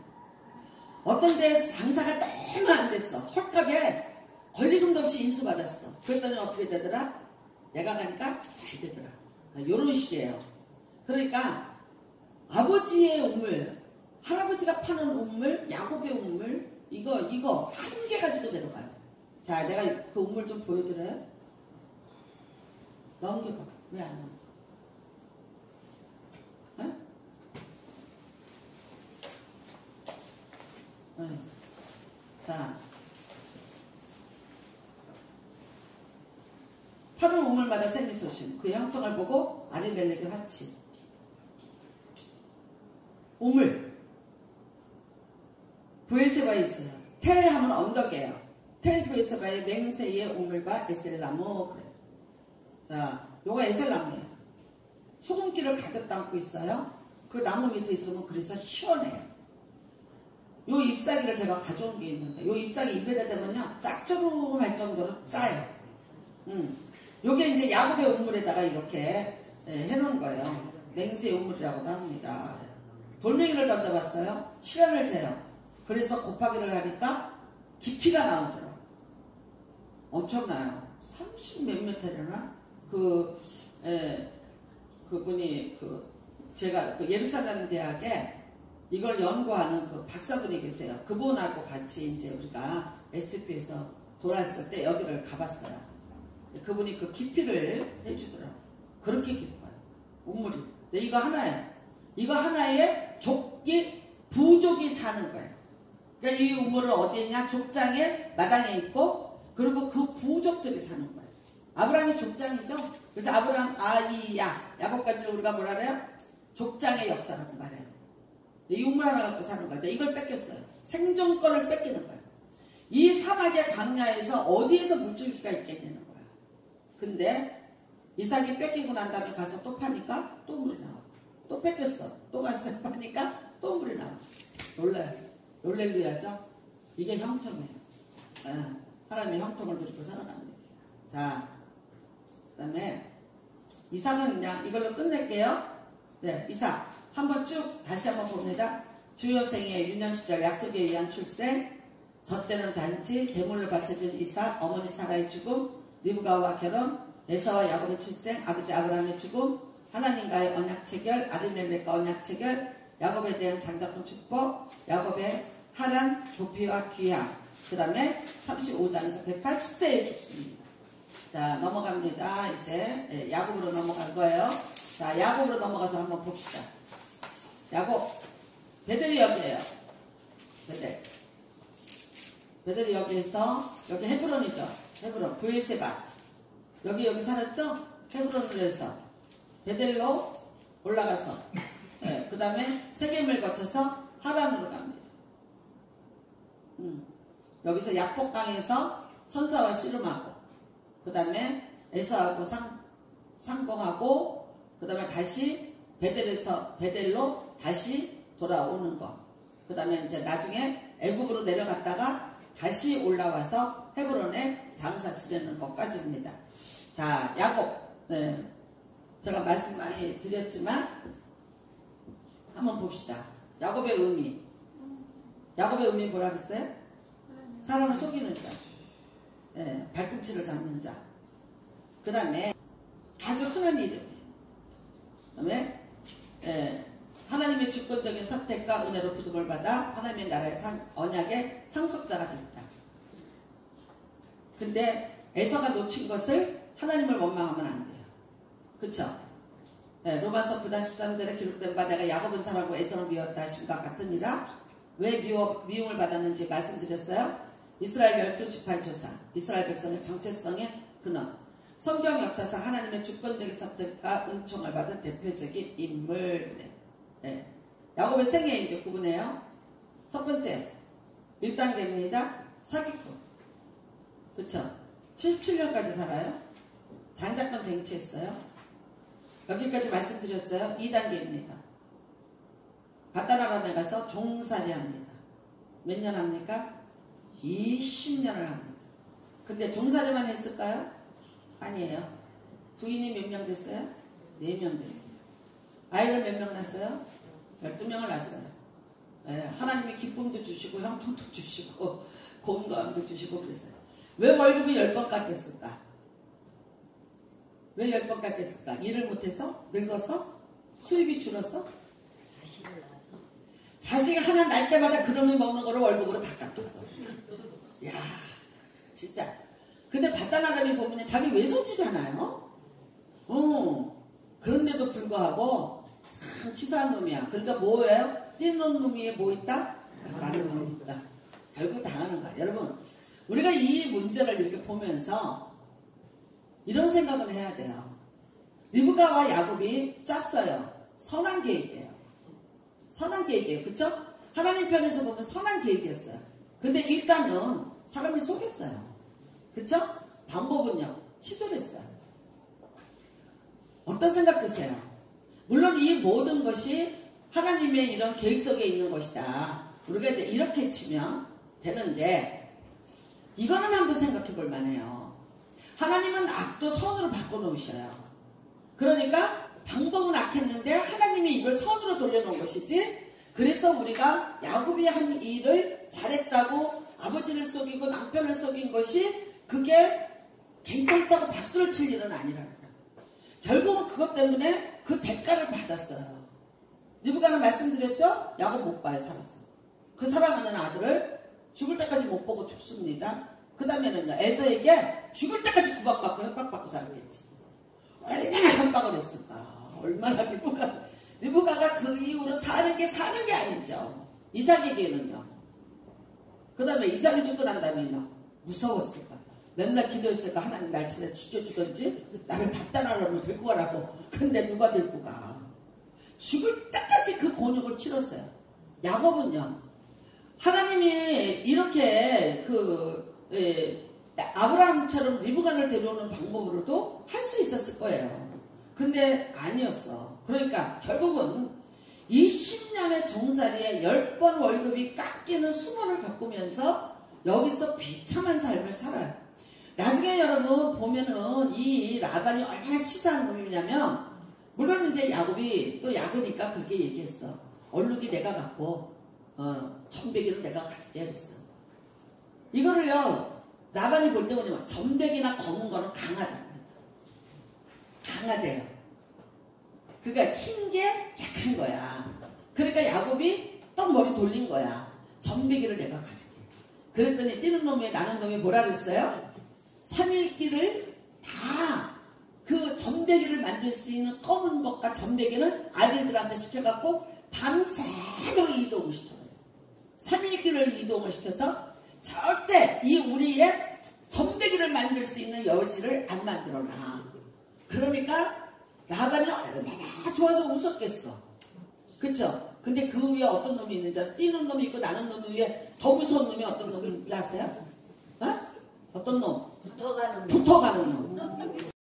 어떤 데 장사가 너무 안 됐어. 헐값에 권리금도 없이 인수받았어. 그랬더니 어떻게 되더라? 내가 가니까 잘 되더라. 요런 식이에요. 그러니까 아버지의 우물, 할아버지가 파는 우물, 야곱의 우물, 이거 한 개 가지고 내려가요. 자, 내가 그 우물 좀 보여드려요? 넘겨봐. 왜 안 넘겨? 자, 파는 우물마다 샘이 솟은 그 형통을 보고 아비멜렉의 화치. 우물. 브엘세바에 있어요. 텔 하면 언덕이에요. 텔 브엘세바의 맹세의 우물과 에셀나무. 그래. 자, 요거 에셀나무예요. 소금기를 가득 담고 있어요. 그 나무 밑에 있으면 그래서 시원해요. 요 잎사귀를 제가 가져온 게 있는데, 요 잎사귀 입에다 대면요, 짭조름할 정도로 짜요. 요게 이제 야곱의 우물에다가 이렇게 해놓은 거예요. 맹세의 우물이라고도 합니다. 돌멩이를 던져봤어요. 시간을 재요. 그래서 곱하기를 하니까 깊이가 나오더라고요. 엄청나요. 30 몇몇 되려나? 그분이 제가 예루살렘 대학에 이걸 연구하는 그 박사분이 계세요. 그분하고 같이 이제 우리가 STP에서 돌았을 때 여기를 가봤어요. 그분이 그 깊이를 해주더라고요. 그렇게 깊어요. 우물이. 근데 이거 하나예요. 이거 하나에 부족이 사는 거예요. 그러니까 이 우물은 어디에 있냐? 족장의 마당에 있고, 그리고 그 부족들이 사는 거예요. 아브라함이 족장이죠. 그래서 아브라함, 야곱까지는 우리가 뭐라 그래요? 족장의 역사라고 말해요. 이 우물 하나 갖고 사는 거예요. 이걸 뺏겼어요. 생존권을 뺏기는 거예요. 이 사막의 광야에서 어디에서 물줄기가 있겠냐는 거예요. 근데 이삭이 뺏기고 난 다음에 가서 또 파니까 또 물이 나와. 또 뺏겼어. 또 가서 파니까 또 물이 나와. 놀라요. 놀렐루야죠. 이게 형통이에요. 하나님의 형통을 누리고 살아갑니다. 자, 그 다음에 이삭은 그냥 이걸로 끝낼게요. 네, 이삭 한번 쭉 다시 한번 봅니다. 주요생의 유년시절 약속에 의한 출생, 젖되는 잔치, 제물로 바쳐진 이삭, 어머니 사라의 죽음, 리브가와 결혼, 에서와 야곱의 출생, 아버지 아브라함의 죽음, 하나님과의 언약 체결, 아비멜렉과 언약 체결, 야곱에 대한 장자권 축복, 야곱의 하란, 도피와 귀향, 그 다음에 35장에서 180세에 죽습니다. 자, 넘어갑니다. 이제 야곱으로 넘어갈 거예요. 자, 야곱으로 넘어가서 한번 봅시다. 야곱, 베델이 여기에요. 베델이 여기에서, 여기 헤브론이죠. 헤브론, 브엘세바. 여기 살았죠? 헤브론으로 해서 베델로 올라가서, 그 다음에 세겜을 거쳐서 하란으로 갑니다. 여기서 약복강에서 천사와 씨름하고, 그 다음에 에서하고 상봉하고, 그 다음에 다시 베델로 다시 돌아오는 거. 그 다음에 이제 나중에 애굽으로 내려갔다가 다시 올라와서 헤브론에 장사 지내는 것까지입니다. 자, 야곱. 제가 말씀 많이 드렸지만 한번 봅시다. 야곱의 의미. 야곱의 의미 뭐라 그랬어요? 사람을 속이는 자. 발꿈치를 잡는 자. 그 다음에 아주 흔한 이름이에요. 그 다음에 하나님의 주권적인 선택과 은혜로 부름을 받아 하나님의 나라의 언약의 상속자가 됐다. 근데 에서가 놓친 것을 하나님을 원망하면 안 돼요. 그쵸? 로마서 9장 13절에 기록된 바 내가 야곱은 사랑하고 에서는 미웠다 하심과 같으니라. 왜 미움을 받았는지 말씀드렸어요. 이스라엘 12지파의 조상, 이스라엘 백성의 정체성의 근원. 성경 역사상 하나님의 주권적인 선택과 은총을 받은 대표적인 인물. 그래. 네. 야곱의 생애 이제 구분해요. 첫 번째, 1단계입니다. 사기꾼. 그쵸? 77년까지 살아요. 장자권 쟁취했어요. 여기까지 말씀드렸어요. 2단계입니다. 바다나람에 가서 종살이 합니다. 몇 년 합니까? 20년을 합니다. 근데 종살이만 했을까요? 아니에요. 부인이 몇 명 됐어요? 4명 됐어요. 아이를 몇 명 낳았어요? 12명을 낳았어요. 예, 하나님이 기쁨도 주시고 형통도 주시고 건강도 주시고 그랬어요. 왜 월급이 10번 깎였을까? 왜 10번 깎였을까? 일을 못해서? 늙어서? 수입이 줄어서? 자식을 낳아서. 자식이 하나 날 때마다 그놈이 먹는 거를 월급으로 다 깎였어. 야, 진짜. 근데 바다나람이 보면 자기 외손주잖아요. 그런데도 불구하고 참 치사한 놈이야. 그러니까 뭐예요? 뛰는 놈이 뭐 있다? 나는 놈이 있다. 결국 당하는 거야. 여러분, 우리가 이 문제를 이렇게 보면서 이런 생각을 해야 돼요. 리브가와 야곱이 짰어요. 선한 계획이에요. 선한 계획이에요. 그쵸? 하나님 편에서 보면 선한 계획이었어요. 근데 일단은 사람을 속였어요. 그쵸? 방법은요, 치졸했어요. 어떤 생각 드세요? 물론 이 모든 것이 하나님의 이런 계획 속에 있는 것이다. 우리가 이제 이렇게 치면 되는데, 이거는 한번 생각해 볼 만해요. 하나님은 악도 선으로 바꿔놓으셔요. 그러니까 방법은 악했는데 하나님이 이걸 선으로 돌려놓은 것이지, 그래서 우리가 야곱이 한 일을 잘했다고 아버지를 속이고 남편을 속인 것이 그게 괜찮다고 박수를 칠 일은 아니라는 거예요. 결국은 그것 때문에 그 대가를 받았어요. 리브가는 말씀드렸죠? 야곱 못 봐요, 살았어. 그 사랑하는 아들을 죽을 때까지 못 보고 죽습니다. 그 다음에는요, 에서에게 죽을 때까지 구박받고 협박받고 살았겠지. 얼마나 협박을 했을까? 얼마나 리브가가 그 이후로 사는 게 아니죠. 이삭에게는요. 그 다음에 이삭이 죽고 난 다음에는요, 무서웠을까? 맨날 기도했을까? 하나님 날 차라리 죽여주던지 나를 바다나라로 데리고 가라고. 근데 누가 데리고 가? 죽을 때까지 그 곤욕을 치렀어요. 야곱은요, 하나님이 이렇게 아브라함처럼 리브가를 데려오는 방법으로도 할 수 있었을 거예요. 근데 아니었어. 그러니까 결국은 20년의 종살이에 10번 월급이 깎이는 수모를 겪으면서 여기서 비참한 삶을 살아요. 나중에 여러분 보면은 이 라반이 얼마나 치사한 놈이냐면, 물론 이제 야곱이 또 야구니까 그렇게 얘기했어. 얼룩이 내가 갖고 전배기는 내가 가질게 그랬어. 이거를요, 라반이 볼 때 뭐냐면 전배기나 검은 거는 강하다. 강하대요. 그러니까 흰 게 약한 거야. 그러니까 야곱이 떡 머리 돌린 거야. 전배기를 내가 가질게. 그랬더니 뛰는 놈이 나는 놈이 뭐라 그랬어요? 3일길을 다 그 전배기를 만들 수 있는 검은 것과 전배기는 아들들한테 시켜갖고 밤새도록 이동을 시켜요. 3일길을 이동을 시켜서 절대 이 우리의 전배기를 만들 수 있는 여지를 안 만들어놔. 그러니까 라반이 얼마나 좋아서 웃었겠어. 그쵸? 근데 그 위에 어떤 놈이 있는지 알아요? 뛰는 놈이 있고 나는 놈 위에 더 무서운 놈이 어떤 놈인지 아세요? 어? 어떤 놈? 붙어가는 붙어가는 놈.